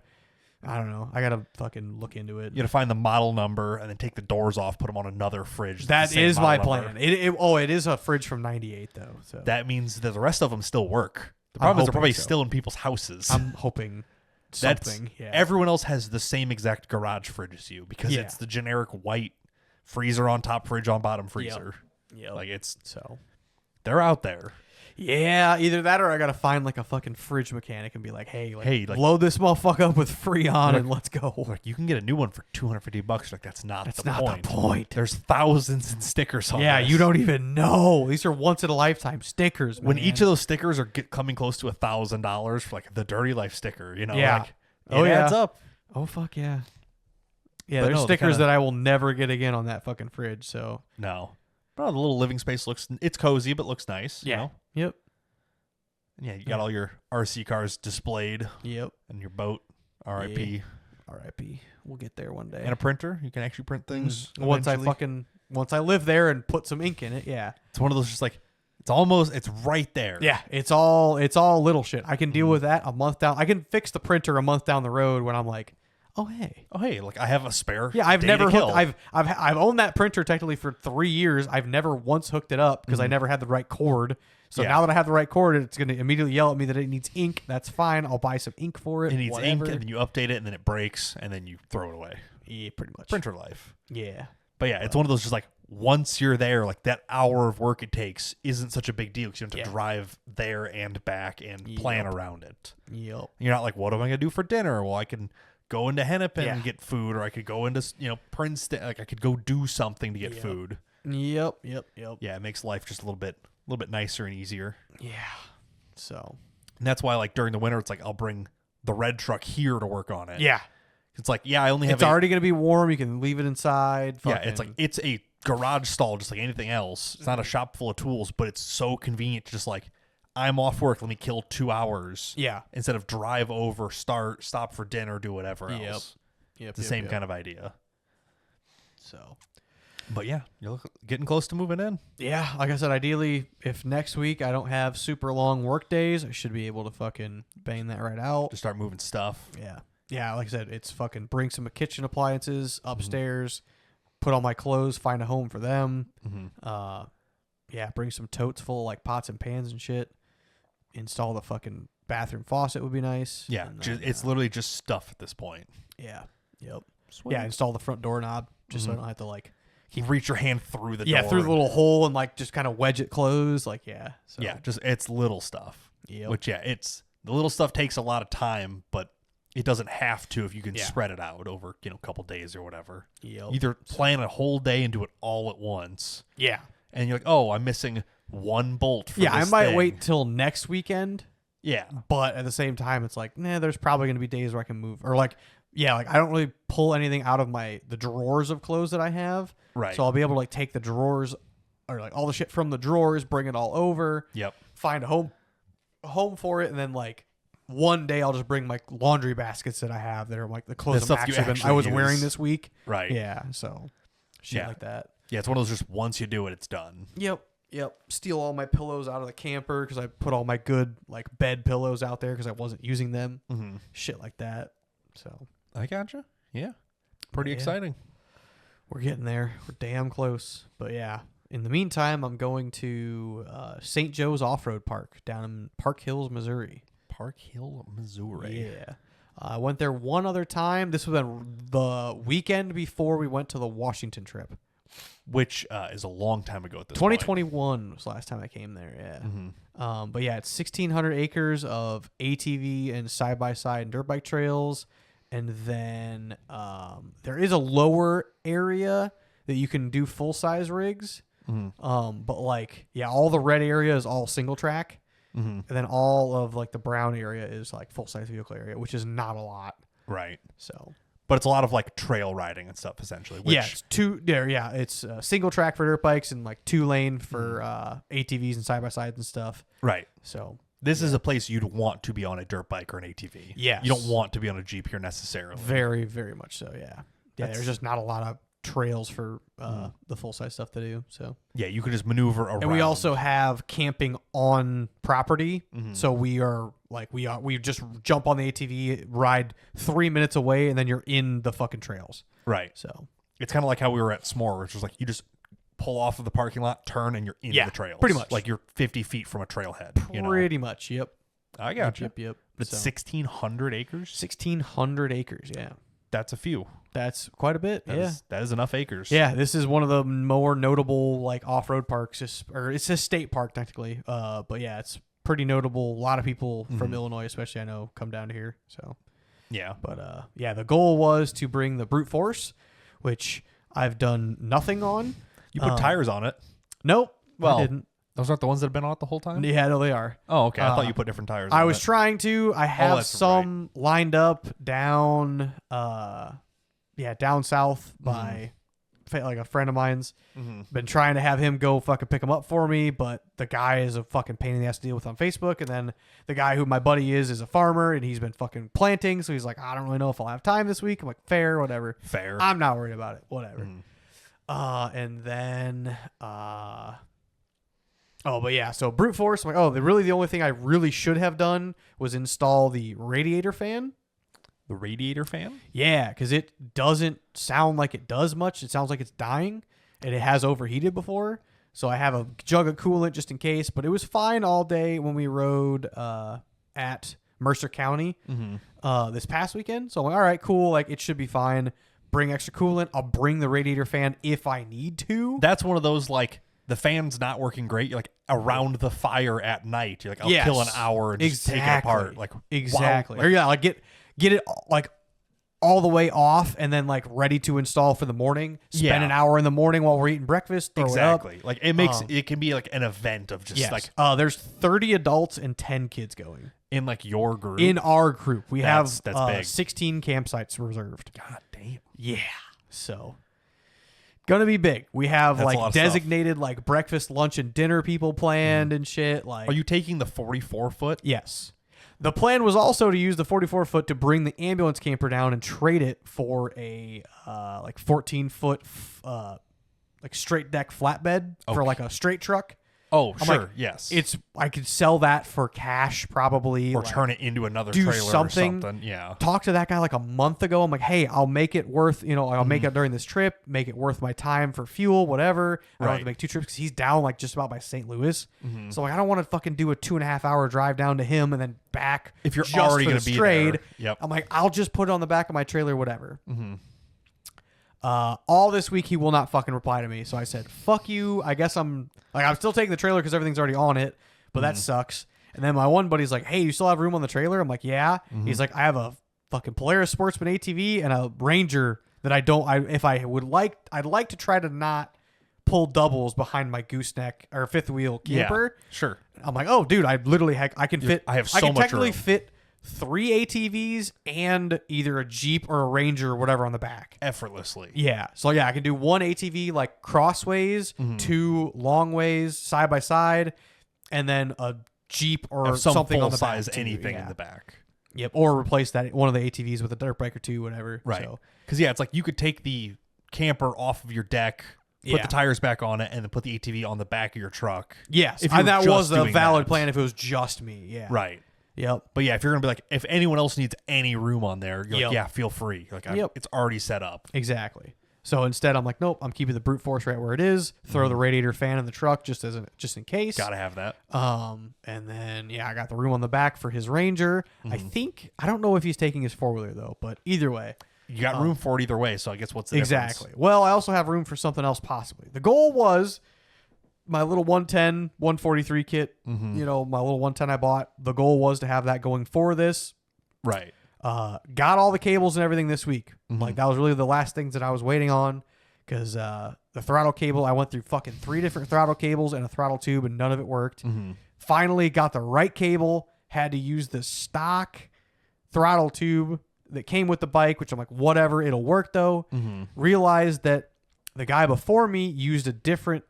I don't know. I gotta fucking look into it. You gotta find the model number and then take the doors off, put them on another fridge. That is my plan. It is a fridge from '98 though. So that means that the rest of them still work. The problem is they're probably still in people's houses. I'm hoping something. Everyone else has the same exact garage fridge as you because it's the generic white freezer on top, fridge on bottom freezer. Yeah, like they're out there. Yeah, either that or I gotta find like a fucking fridge mechanic and be like, hey, load this motherfucker up with Freon and let's go. Like, you can get a new one for $250. Like, that's not the point. There's thousands of stickers on this. You don't even know. These are once in a lifetime stickers, man. When each of those stickers are coming close to $1,000 for like the Dirty Life sticker, you know? Yeah. Like, it adds up. Oh, fuck yeah. Yeah, there's stickers that I will never get again on that fucking fridge, so. No. Well, the little living space it's cozy, but looks nice. Yeah. You know? Yep. Yeah, you got all your RC cars displayed. Yep. And your boat. R.I.P. Yeah. R.I.P. We'll get there one day. And a printer. You can actually print things. Once I live there and put some ink in it, yeah. It's one of those just like, it's right there. Yeah, it's all little shit. I can deal with that a month down. I can fix the printer a month down the road when I'm like, oh hey, like I have a spare. Yeah, I've never hooked. I've owned that printer technically for 3 years. I've never once hooked it up because I never had the right cord. So now that I have the right cord, it's going to immediately yell at me that it needs ink. That's fine. I'll buy some ink for it. It needs ink, and then you update it, and then it breaks, and then you throw it away. Yeah, pretty much. Printer life. Yeah. But yeah, it's one of those just like once you're there, like that hour of work it takes isn't such a big deal because you don't have to drive there and back and plan around it. Yep. You're not like, what am I going to do for dinner? Well, I can go into Hennepin and get food, or I could go into Princeton. Like I could go do something to get food. Yep. Yeah, it makes life just a little bit nicer and easier. Yeah. So. And that's why like during the winter, it's like I'll bring the red truck here to work on it. Yeah. It's like, I only have. It's already going to be warm. You can leave it inside. Yeah, it's like it's a garage stall just like anything else. It's not a shop full of tools, but it's so convenient to just like, I'm off work, let me kill 2 hours. Yeah. Instead of drive over, stop for dinner, do whatever else. Yep. It's the same kind of idea. So. But yeah, you're getting close to moving in. Yeah, like I said, ideally, if next week I don't have super long work days, I should be able to fucking bang that right out. Just start moving stuff. Yeah. Yeah, like I said, it's fucking bring some kitchen appliances upstairs, put all my clothes, find a home for them. Bring some totes full of like pots and pans and shit. Install the fucking bathroom faucet would be nice. Yeah, then, it's literally just stuff at this point. Yeah. Yep. Sweet. Yeah, install the front doorknob just so I don't have to like reach your hand through the door. Yeah, through the little hole and like just kind of wedge it closed. Like, So. Yeah, just it's little stuff. Yeah. Which it's the little stuff takes a lot of time, but it doesn't have to if you can spread it out over, a couple days or whatever. Yep. Either plan a whole day and do it all at once. Yeah. And you're like, oh, I'm missing one bolt for I this might thing. wait till next weekend. Yeah. But at the same time, it's like, there's probably going to be days where I can move. Or like, I don't really pull anything out of the drawers of clothes that I have. Right. So I'll be able to like take the drawers or like all the shit from the drawers, bring it all over. Yep. Find a home for it, and then like one day I'll just bring my laundry baskets that I have that are like the clothes I was wearing this week. Right. Yeah. So shit like that. Yeah, it's one of those just once you do it, it's done. Yep. Steal all my pillows out of the camper because I put all my good like bed pillows out there because I wasn't using them. Mm-hmm. Shit like that. So I gotcha. Yeah. Pretty exciting. We're getting there. We're damn close. But yeah. In the meantime, I'm going to St. Joe's Off-Road Park down in Park Hills, Missouri. Park Hill, Missouri. Yeah. I went there one other time. This was the weekend before we went to the Washington trip. Which is a long time ago at this 2021 point. was the last time I came there, yeah. Mm-hmm. But yeah, it's 1,600 acres of ATV and side-by-side and dirt bike trails. And then there is a lower area that you can do full-size rigs. Mm-hmm. But like, all the red area is all single track. Mm-hmm. And then all of like the brown area is like full-size vehicle area, which is not a lot. Right. So... But it's a lot of like trail riding and stuff essentially. Which, it's it's single track for dirt bikes and like 2-lane for ATVs and side by sides and stuff. Right. So this is a place you'd want to be on a dirt bike or an ATV. Yes. You don't want to be on a Jeep here necessarily. Very, very much so. Yeah. There's just not a lot of trails for the full size stuff to do. So Yeah, you can just maneuver around. and we also have camping on property. So we just jump on the ATV, ride 3 minutes away, and then you're in the fucking trails. Right. So It's kind of like how we were at S'more, which was like you just pull off of the parking lot, turn, and you're in the trails. Pretty much. Like you're 50 feet from a trailhead. pretty much. Yep. I got you. Yep. But 1,600 acres? 1,600 acres. Yeah. That's a few. That's quite a bit. That is enough acres. Yeah, this is one of the more notable like off-road parks, or it's a state park technically. But yeah, it's pretty notable. A lot of people from Illinois, especially I know, come down to here. So Yeah. but yeah, the goal was to bring the brute force, which I've done nothing on. You put tires on it. Nope. Well, I didn't. Those aren't the ones that have been on it the whole time? Yeah, no, they are. Oh, okay. I thought you put different tires on it. I was trying to. I have that's some lined up down down south by like a friend of mine's. Been trying to have him go fucking pick them up for me, but the guy is a fucking pain in the ass to deal with on Facebook. And then the guy who my buddy is a farmer, and he's been fucking planting, so he's like, I don't really know if I'll have time this week. I'm like, fair, whatever. Fair. I'm not worried about it. Whatever. And then but yeah, so brute force. I'm like, the only thing I really should have done was install the radiator fan. The radiator fan? Yeah, because it doesn't sound like it does much. It sounds like it's dying, and it has overheated before. So I have a jug of coolant just in case, but it was fine all day when we rode at Mercer County this past weekend. So I'm like, all right, cool. Like, it should be fine. Bring extra coolant. I'll bring the radiator fan if I need to. That's one of those, like, the fan's not working great. You're like around the fire at night. You're like, I'll kill an hour and just take it apart. Like, exactly. Wow. Or yeah, like get it like all the way off and then like ready to install for the morning. Spend an hour in the morning while we're eating breakfast. Throw it up. Like it makes it can be like an event of just like there's 30 adults and 10 kids going in like your group. In our group, we that's have big. 16 campsites reserved. God damn. Yeah. So gonna be big. We have like designated like breakfast, lunch, and dinner people planned and shit. Like, are you taking the 44-foot? Yes. The plan was also to use the 44-foot to bring the ambulance camper down and trade it for a like 14-foot like straight deck flatbed for like a straight truck. Oh, sure. Like, yes. I could sell that for cash probably. Or like, turn it into another do trailer something. or something. Yeah. Talked to that guy like a month ago. I'm like, hey, I'll make it worth, I'll make it during this trip, make it worth my time for fuel, whatever. I don't have to make 2 trips because he's down like just about by St. Louis. So like, I don't want to fucking do a 2.5 hour drive down to him and then back. If you're just already going to to be trade. there. Yep. I'm like, I'll just put it on the back of my trailer, whatever. All this week he will not fucking reply to me. So I said, fuck you. I guess I'm still taking the trailer because everything's already on it, but that sucks. And then my one buddy's like, hey, you still have room on the trailer? I'm like, yeah. He's like, I have a fucking Polaris Sportsman ATV and a Ranger that I'd like to try to not pull doubles behind my gooseneck or fifth wheel camper. Yeah, sure. I'm like, oh dude, I literally I can fit. I have so I can much technically room. fit 3 ATVs and either a Jeep or a Ranger or whatever on the back. Effortlessly. Yeah. So yeah, I can do 1 ATV like crossways, 2 long ways side by side, and then a Jeep or some something on the size back too. anything in the back. Yep. Or replace that one of the ATVs with a dirt bike or 2, whatever. Right. So, Because it's like you could take the camper off of your deck, put the tires back on it, and then put the ATV on the back of your truck. yes. If you were that just was a doing valid that. plan if it was just me. Yeah. Right. Yep. But yeah, if you're gonna be like, if anyone else needs any room on there, you're like, yeah, feel free. Like, it's already set up. Exactly. So instead, I'm like, nope, I'm keeping the brute force right where it is. Throw the radiator fan in the truck just in case. Gotta have that. And then I got the room on the back for his Ranger. I don't know if he's taking his 4-wheeler though, but either way, you got room for it either way. So I guess what's the difference? Exactly. Well, I also have room for something else possibly. The goal was my little 110, 143 kit. My little 110 I bought. The goal was to have that going for this. Right. Got all the cables and everything this week. Like, that was really the last things that I was waiting on because the throttle cable, I went through fucking 3 different throttle cables and a throttle tube and none of it worked. Finally got the right cable, had to use the stock throttle tube that came with the bike, which I'm like, whatever, it'll work though. Realized that the guy before me used a different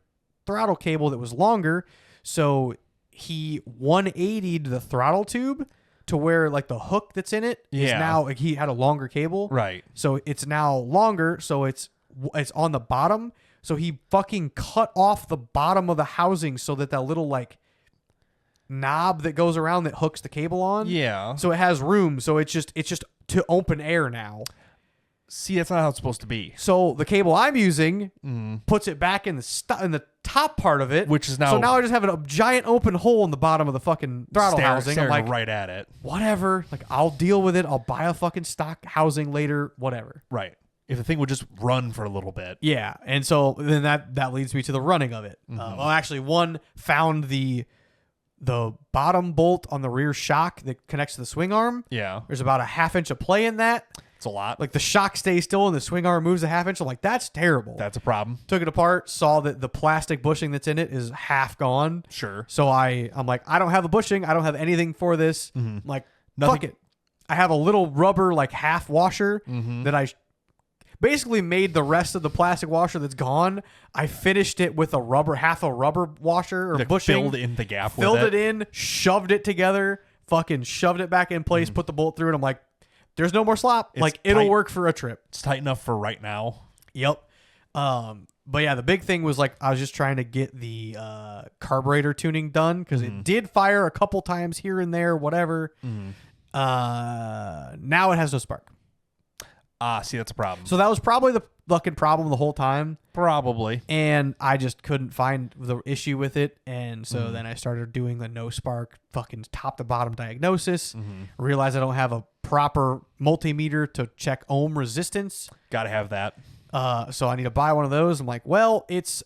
throttle cable that was longer, so he 180'd the throttle tube to where like the hook that's in it is now, like, he had a longer cable, right? So it's now longer, so it's it's on the bottom. So he fucking cut off the bottom of the housing so that little like knob that goes around that hooks the cable on. Yeah. So it has room. So it's just to open air now. See, that's not how it's supposed to be. So the cable I'm using puts it back in the top part of it, which is now. So now I just have a giant open hole in the bottom of the fucking throttle housing. Staring I'm like, right at it. Whatever. Like, I'll deal with it. I'll buy a fucking stock housing later. Whatever. Right. If the thing would just run for a little bit. Yeah. And so then that leads me to the running of it. Well, actually, one found the bottom bolt on the rear shock that connects to the swing arm. Yeah. There's about a half inch of play in that. It's a lot. Like the shock stays still and the swing arm moves a half inch. I'm like, that's terrible. That's a problem. Took it apart, saw that the plastic bushing that's in it is half gone. Sure. So I'm like, I don't have the bushing. I don't have anything for this. I'm like, fuck it. I have a little rubber like half washer that I basically made the rest of the plastic washer that's gone. I finished it with half a rubber washer or bushing. Filled in the gap Filled with it in, shoved it together, fucking shoved it back in place, put the bolt through it. I'm like, there's no more slop. It'll work for a trip. It's tight enough for right now. Yep. But yeah, the big thing was like I was just trying to get the carburetor tuning done because it did fire a couple times here and there, whatever. Now it has no spark. See, that's a problem. So that was probably the fucking problem the whole time. Probably. And I just couldn't find the issue with it. And so then I started doing the no spark fucking top to bottom diagnosis. Realized I don't have a proper multimeter to check ohm resistance. Gotta have that. So I need to buy one of those. I'm like, well, it's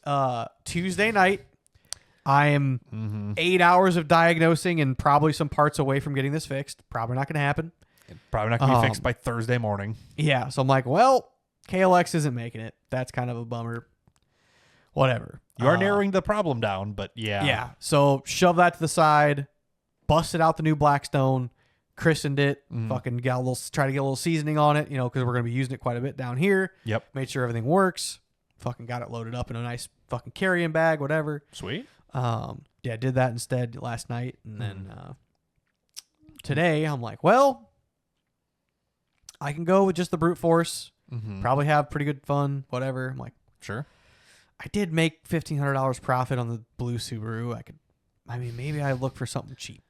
Tuesday night. I am 8 hours of diagnosing and probably some parts away from getting this fixed. Probably not going to happen. Probably not going to be fixed by Thursday morning. Yeah. So I'm like, well, KLX isn't making it. That's kind of a bummer. Whatever. You are narrowing the problem down, but yeah. Yeah. So shove that to the side, busted out the new Blackstone, christened it, fucking try to get a little seasoning on it, because we're going to be using it quite a bit down here. Yep. Made sure everything works. Fucking got it loaded up in a nice fucking carrying bag, whatever. Sweet. Yeah, I did that instead last night. And then today I'm like, well, I can go with just the brute force. Probably have pretty good fun, whatever. I'm like, sure. I did make $1,500 profit on the blue Subaru. Maybe I look for something cheap.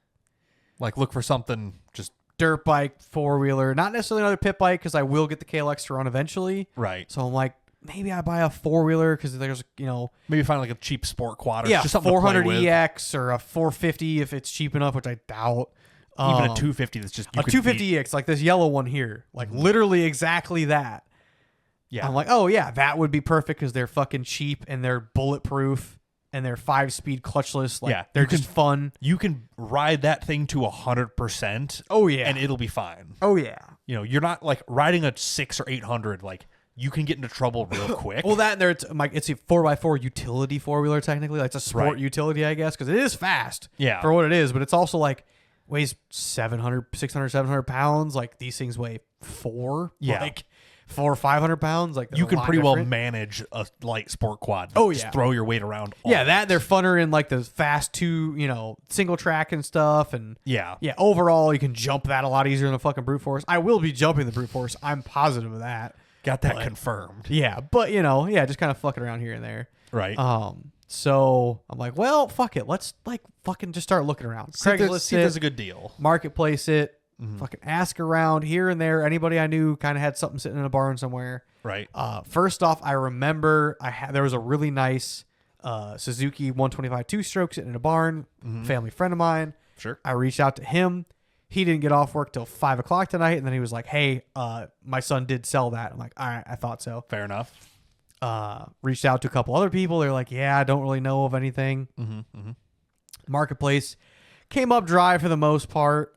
Like look for something just dirt bike, four-wheeler, not necessarily another pit bike because I will get the KLX to run eventually. Right. So I'm like, maybe I buy a four-wheeler because there's, maybe find like a cheap sport quad or just something 400 EX or a 450 if it's cheap enough, which I doubt. Even a 250 that's just a 250 EX, like this yellow one here, like literally exactly that. Yeah. I'm like, oh yeah, that would be perfect because they're fucking cheap and they're bulletproof and they're 5-speed clutchless. Like, they're just fun. You can ride that thing to 100%. Oh yeah, and it'll be fine. Oh yeah. You're not like riding a 600 or 800. Like you can get into trouble real quick. Well, that and there, it's a 4x4 utility four-wheeler technically. Like it's a sport utility, I guess, because it is fast. Yeah. For what it is, but it's also like weighs 700 pounds. Like these things weigh 4. Yeah. Like 400 or 500 pounds. Like you can pretty well manage a light sport quad. Oh just yeah. Throw your weight around. Yeah, that they're funner in like the fast 2, single track and stuff. And yeah. Overall, you can jump that a lot easier than the fucking brute force. I will be jumping the brute force. I'm positive of that. Got that confirmed. Yeah, but just kind of fucking around here and there. Right. So I'm like, well, fuck it. Let's like fucking just start looking around. Craigslist see if there's a good deal. Marketplace it. Fucking ask around here and there. Anybody I knew kind of had something sitting in a barn somewhere. Right. First off, I remember there was a really nice Suzuki 125 2-stroke sitting in a barn. Family friend of mine. Sure. I reached out to him. He didn't get off work till 5 o'clock tonight, and then he was like, "Hey, my son did sell that." I'm like, "All right, I thought so." Fair enough. Reached out to a couple other people. They're like, "Yeah, I don't really know of anything." Marketplace came up dry for the most part.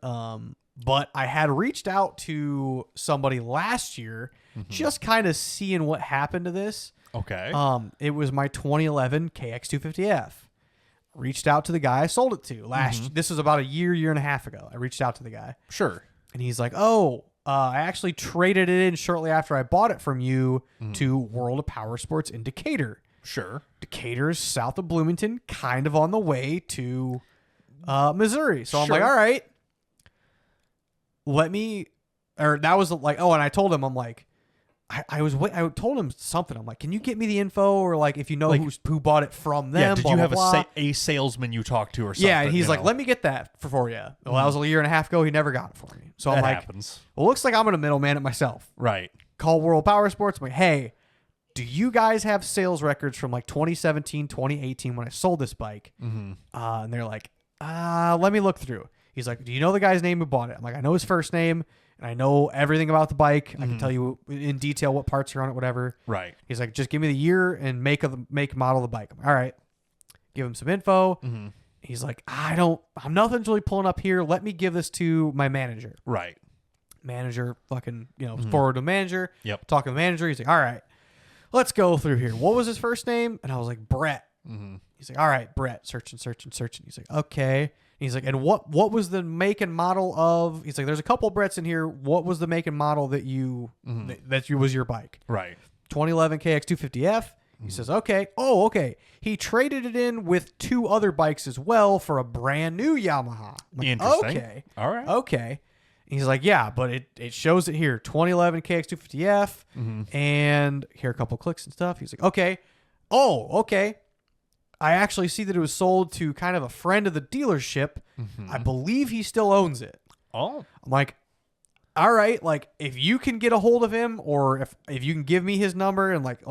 But I had reached out to somebody last year, just kind of seeing what happened to this. Okay. It was my 2011 KX250F. Reached out to the guy I sold it to last. This was about a year and a half ago. I reached out to the guy. Sure. And he's like, "Oh, I actually traded it in shortly after I bought it from you to World of Power Sports in Decatur." Sure. Decatur's south of Bloomington, kind of on the way to Missouri. So I'm like, all right. That was like, and I told him, I'm like, I told him something. I'm like, can you get me the info, or like if you know Like, who bought it from them? Yeah, did blah, you blah, have blah. a salesman you talked to or something? Yeah, and he's you like, know? let me get that for you. Well, that was a year and a half ago. He never got it for me. So I'm That like, happens. well, looks like I'm going to middleman it myself. Right. Call World Power Sports. I'm like, hey, do you guys have sales records from like 2017, 2018 when I sold this bike? Mm-hmm. And they're like, let me look through. He's like, do you know the guy's name who bought it? I'm like, I know his first name, and I know everything about the bike. I can tell you in detail what parts are on it, whatever. Right. He's like, just give me the year and make model of the bike. I'm like, all right. Give him some info. Mm-hmm. He's like, nothing's really pulling up here. Let me give this to my manager. Right. Manager fucking, forward to manager. Yep. Talking to the manager. He's like, all right, let's go through here. What was his first name? And I was like, Brett. Mm-hmm. He's like, all right, Brett. Searching. He's like, okay. He's like, and what was the make and model of? He's like, there's a couple of Bretts in here. What was the make and model that was your bike? Right. 2011 KX250F. He says, okay. Oh, okay. He traded it in with 2 other bikes as well for a brand new Yamaha. I'm like, Interesting. Okay. All right. Okay. He's like, yeah, but it shows it here. 2011 KX250F. And here are a couple clicks and stuff. He's like, okay. Oh, okay. I actually see that it was sold to kind of a friend of the dealership. I believe he still owns it. Oh. I'm like, all right, like if you can get a hold of him, or if you can give me his number, and like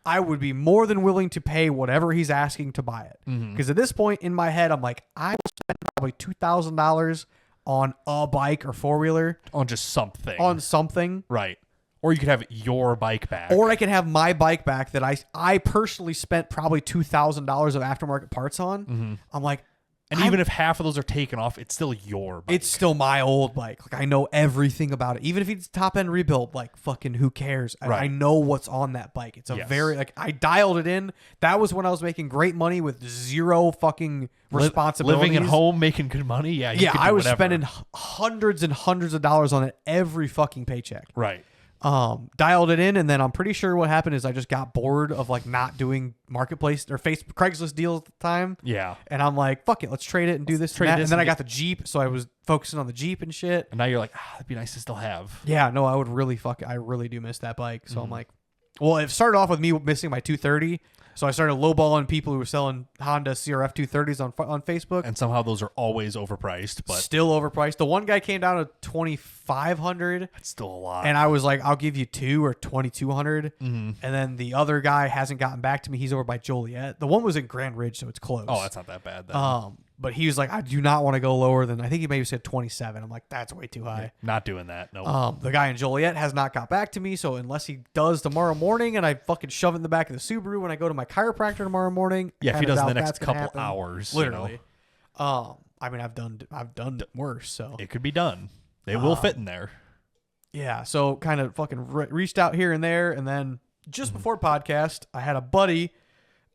I would be more than willing to pay whatever he's asking to buy it. Because at this point in my head, I'm like, I will spend probably $2,000 on a bike or 4-wheeler. On just something. On something. Right. Or you could have your bike back. Or I can have my bike back that I personally spent probably $2,000 of aftermarket parts on. I'm like, and even if half of those are taken off, it's still your bike. It's still my old bike. Like I know everything about it. Even if it's top end rebuild, like fucking who cares? Right. I know what's on that bike. It's a very like I dialed it in. That was when I was making great money with zero fucking responsibilities. Living at home, making good money. Yeah. You could do I was whatever. spending hundreds and hundreds of dollars on it every fucking paycheck. Right. Dialed it in, and then I'm pretty sure what happened is I just got bored of like not doing marketplace or Facebook Craigslist deals at the time. Yeah. And I'm like, fuck it, let's trade it and do this and that. And then I got the Jeep, so I was focusing on the Jeep and shit. And now you're like, that'd be nice to still have. Yeah, no, I really do miss that bike. So I'm like, well, it started off with me missing my 230. So I started lowballing people who were selling Honda CRF 230s on Facebook. And somehow those are always overpriced, but still overpriced. The one guy came down to 2,500. that's still a lot. And I was like, I'll give you 2 or 2,200. And then the other guy hasn't gotten back to me. He's over by Joliet. The one was in Grand Ridge, so it's close. Oh, that's not that bad then. But he was like, I do not want to go lower than, I think he maybe said 27. I'm like, that's way too high. Not doing that. No. The guy in Joliet has not got back to me. So unless he does tomorrow morning and I fucking shove it in the back of the Subaru when I go to my chiropractor tomorrow morning. Yeah, if he does in the next couple happen. hours. Literally. I mean, I've done worse. So it could be done. They will fit in there. Yeah. So kind of fucking reached out here and there. And then just before podcast, I had a buddy.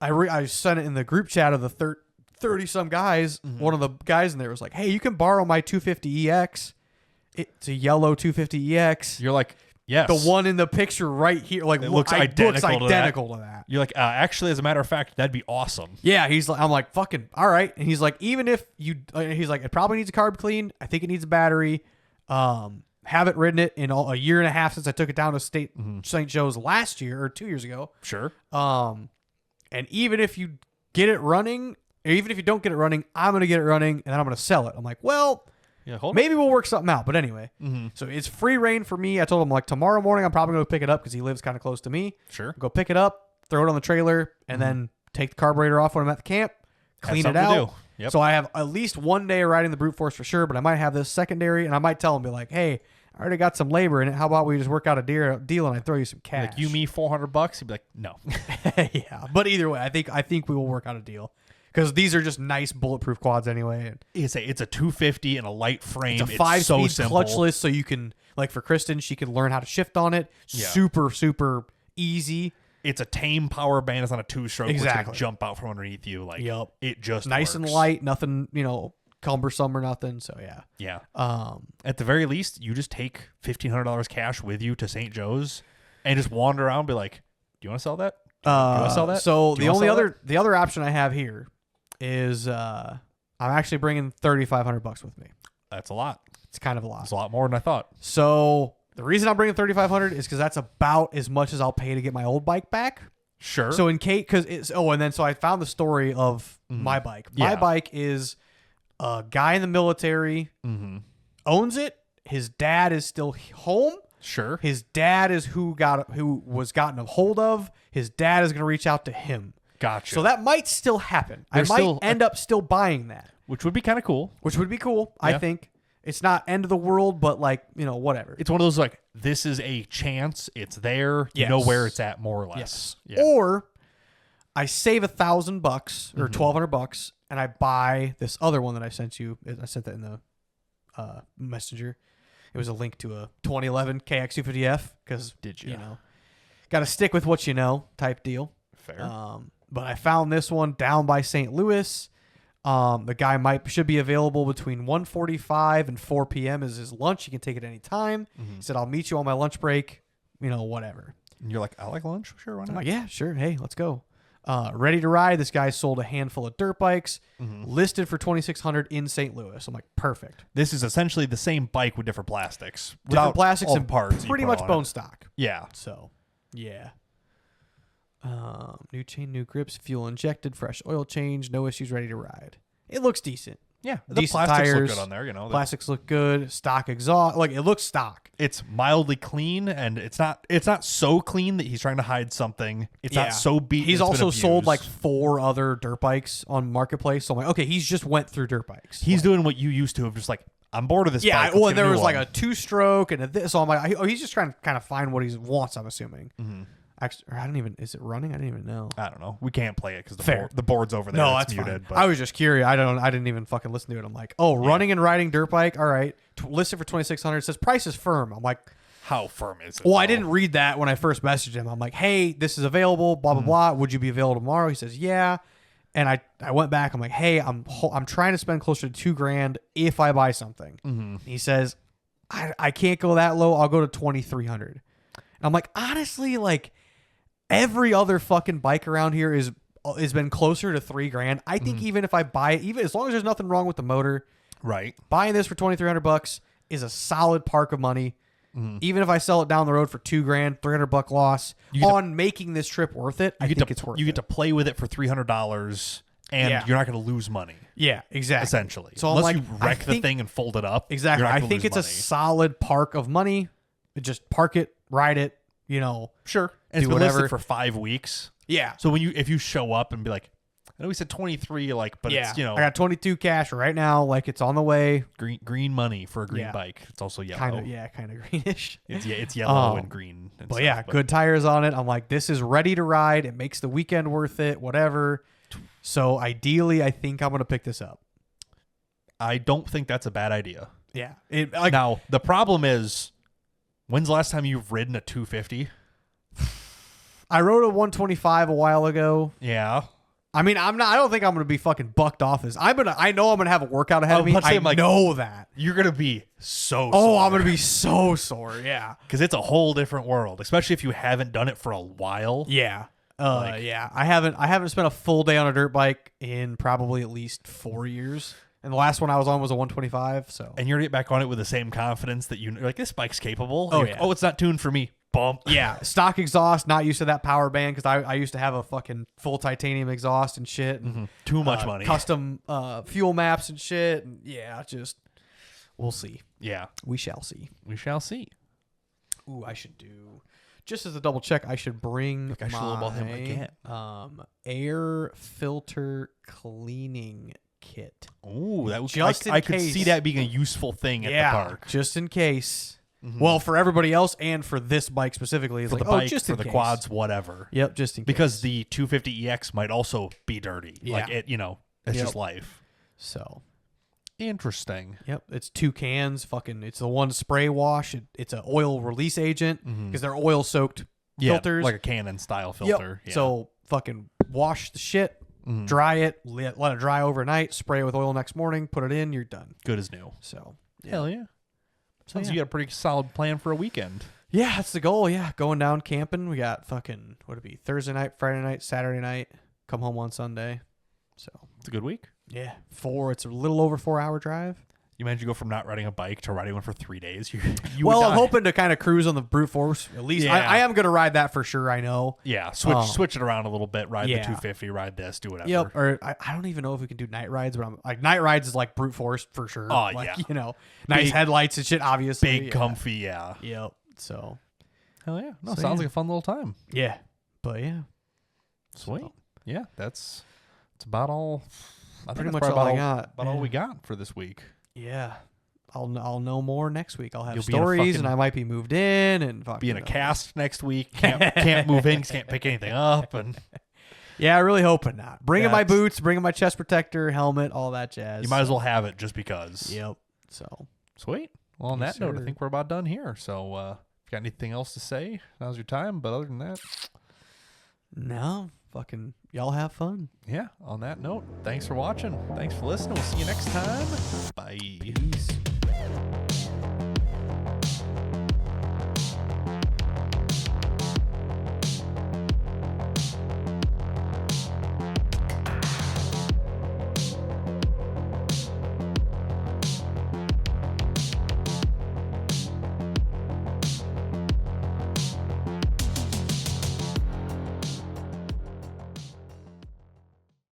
I sent it in the group chat of the 30 some guys. One of the guys in there was like, hey, you can borrow my 250EX. It's a yellow 250EX. You're like, yes. The one in the picture right here. Like, it looks identical to that. You're like, actually, as a matter of fact, that'd be awesome. Yeah. He's like, I'm like, fucking, all right. And he's like, even if you, he's like, it probably needs a carb clean. I think it needs a battery. Haven't ridden it in a year and a half since I took it down to St. Joe's last year or 2 years ago. Sure. And even if you get it running, or even if you don't get it running, I'm going to get it running and then I'm going to sell it. I'm like, well, yeah, maybe we'll work something out. But anyway, so it's free reign for me. I told him like tomorrow morning, I'm probably going to pick it up because he lives kind of close to me. Sure. Go pick it up, throw it on the trailer, and then take the carburetor off when I'm at the camp, clean it out. Yep. So I have at least one day of riding the brute force for sure, but I might have this secondary, and I might tell him, be like, hey, I already got some labor in it. How about we just work out a deal and I throw you some cash? Like, you, me, $400? He'd be like, no. Yeah. But either way, I think we will work out a deal. Because these are just nice bulletproof quads anyway. It's a 250 and a light frame. It's a 5-speed so clutchless, so you can, like for Kristen, she can learn how to shift on it. Yeah. Super, super easy. It's a tame power band. It's not a 2-stroke. Exactly. Which can jump out from underneath you. Like, yep. It just nice works. and light. Nothing, cumbersome or nothing. So yeah. Yeah. At the very least, you just take $1,500 cash with you to St. Joe's and just wander around and be like, do you want to sell that? Do you want to sell that? So the other option I have here is I'm actually bringing $3,500 with me. That's a lot. It's kind of a lot. It's a lot more than I thought. So The reason I'm bringing 3,500 is because that's about as much as I'll pay to get my old bike back. Sure. So in case, because it's so I found the story of my bike. My bike is a guy in the military owns it. His dad is still home. Sure. His dad is who was gotten a hold of. His dad is going to reach out to him. Gotcha. So that might still happen. There's I might still end up still buying that, which would be kind of cool. which would be cool. I think it's not end of the world, but like whatever. It's one of those like this is a chance. It's there. You know where it's at more or less. Yes. Yeah. Or I save $1,000 or $1,200 and I buy this other one that I sent you. I sent that in the messenger. It was a link to a 2011 KX250F because got to stick with what you know type deal. Fair. But I found this one down by St. Louis. The guy should be available between 1:45 and 4 p.m. is his lunch. You can take it any time. He said, I'll meet you on my lunch break, whatever. And you're like, I like lunch? Sure, why not? I'm like, yeah, sure. Hey, let's go. Ready to ride. This guy sold a handful of dirt bikes, listed for $2,600 in St. Louis. I'm like, perfect. This is essentially the same bike with different plastics. Different plastics all and parts. pretty much bone stock. Yeah. So, yeah. New chain, new grips, fuel injected, fresh oil change, no issues, ready to ride. It looks decent. Yeah. The Decent plastics tires, look good on there, Plastics look good. Stock exhaust. Like, it looks stock. It's mildly clean, and it's not so clean that he's trying to hide something. It's not so beat. He's also sold like 4 other dirt bikes on Marketplace. So I'm like, okay, he's just went through dirt bikes. He's doing what you used to of just like, I'm bored of this bike. Well, and there was like a 2-stroke and a this. So I'm like, oh, he's just trying to kind of find what he wants, I'm assuming. Actually, or is it running? I didn't even know. I don't know. We can't play it because Fair. The board's over there. No, it's that's muted. fine. But I was just curious. I didn't even fucking listen to it. I'm like, oh, running and riding dirt bike. All right, listed for $2,600. It says price is firm. I'm like, how firm is it? Well, I didn't read that when I first messaged him. I'm like, hey, this is available. Blah blah blah. Would you be available tomorrow? He says, yeah. And I went back. I'm like, hey, I'm trying to spend closer to $2,000 if I buy something. He says, I can't go that low. I'll go to $2,300. And I'm like, honestly, like. Every other fucking bike around here has been closer to $3,000. I think even if I buy it, even as long as there's nothing wrong with the motor, right? Buying this for $2,300 is a solid park of money. Even if I sell it down the road for $2,000, $300 loss on making this trip worth it, I think it's worth it. You get to play with it for $300, and you're not going to lose money. Yeah, exactly. Essentially, so unless like, you wreck the thing and fold it up. Exactly. I think it's a solid park of money. Just park it, ride it. Sure. And it's been listed for 5 weeks. Yeah. So if you show up and be like, I know we said 23, like, but it's, I got 22 cash right now. Like, it's on the way. Green money for a green bike. It's also yellow. Kind of greenish. It's yellow and green. And but stuff, good tires on it. I'm like, this is ready to ride. It makes the weekend worth it, whatever. So ideally, I think I'm going to pick this up. I don't think that's a bad idea. Yeah. Now, the problem is, when's the last time you've ridden a 250? I rode a 125 a while ago. Yeah. I mean, I don't think I'm going to be fucking bucked off this. I know I'm going to have a workout ahead of me. I know that. You're going to be so sore. Oh, I'm going to be so sore. Yeah. Because it's a whole different world, especially if you haven't done it for a while. Yeah. Yeah. I haven't spent a full day on a dirt bike in probably at least 4 years. And the last one I was on was a 125. So. And you're going to get back on it with the same confidence that you're like, this bike's capable. Oh, yeah. Oh, it's not tuned for me. Bump. Yeah. Stock exhaust, not used to that power band because I used to have a fucking full titanium exhaust and shit. And, too much money. Custom fuel maps and shit. And we'll see. Yeah. We shall see. We shall see. Ooh, I should do. Just as a double check, I should bring air filter cleaning kit. Oh, that was I could see that being a useful thing at the park. Just in case. Well, for everybody else and for this bike specifically, it's for the bike, just for the quads, whatever. Yep, just in case. Because the 250EX might also be dirty. Yeah. Like it, it's just life. So interesting. Yep, it's 2 cans. It's the one spray wash. It's an oil release agent because they're oil soaked filters, like a Canon style filter. Yep. Yeah. So fucking wash the shit. Dry it, let it dry overnight, spray it with oil next morning, put it in, you're done. Good as new. So, hell yeah. Sounds like you got a pretty solid plan for a weekend. Yeah, that's the goal. Yeah, going down camping. We got fucking, what would it be, Thursday night, Friday night, Saturday night, come home on Sunday. So, it's a good week. Yeah, it's a little over 4-hour drive. You imagine you go from not riding a bike to riding one for 3 days. You Well, would I'm die. hoping to kind of cruise on the brute force. At least Yeah. I am going to ride that for sure. I know. Yeah, switch it around a little bit. Ride the Yeah. 250. Ride this. Do whatever. Yep. Or I don't even know if we can do night rides, but I'm like night rides is like brute force for sure. Oh, like, yeah. You know, nice Big- headlights and shit. Obviously, Big, comfy. Yeah. Yep. So Hell yeah. No, So, sounds yeah. like a fun little time. yeah, but yeah, Sweet. So, Yeah, that's about all. I think Pretty that's much probably all I about got. About all Yeah. we got for this week. yeah. I'll know more next week. I'll have You'll be in a stories, fucking- and I might be moved in and fucking, Be in a cast next week. Can't move in. 'Cause can't pick anything up. And Yeah, I really hoping not. Bringing Yeah, my it's- boots, bringing my chest protector, helmet, all that jazz. you might as well have it just because. Yep. So Sweet. Well, on Yes, that note, I sir. think we're about done here. So, if you got anything else to say, now's your time. But other than that, no, fucking y'all have fun. yeah, on that note, thanks for watching. Thanks for listening. We'll see you next time. Bye. Peace.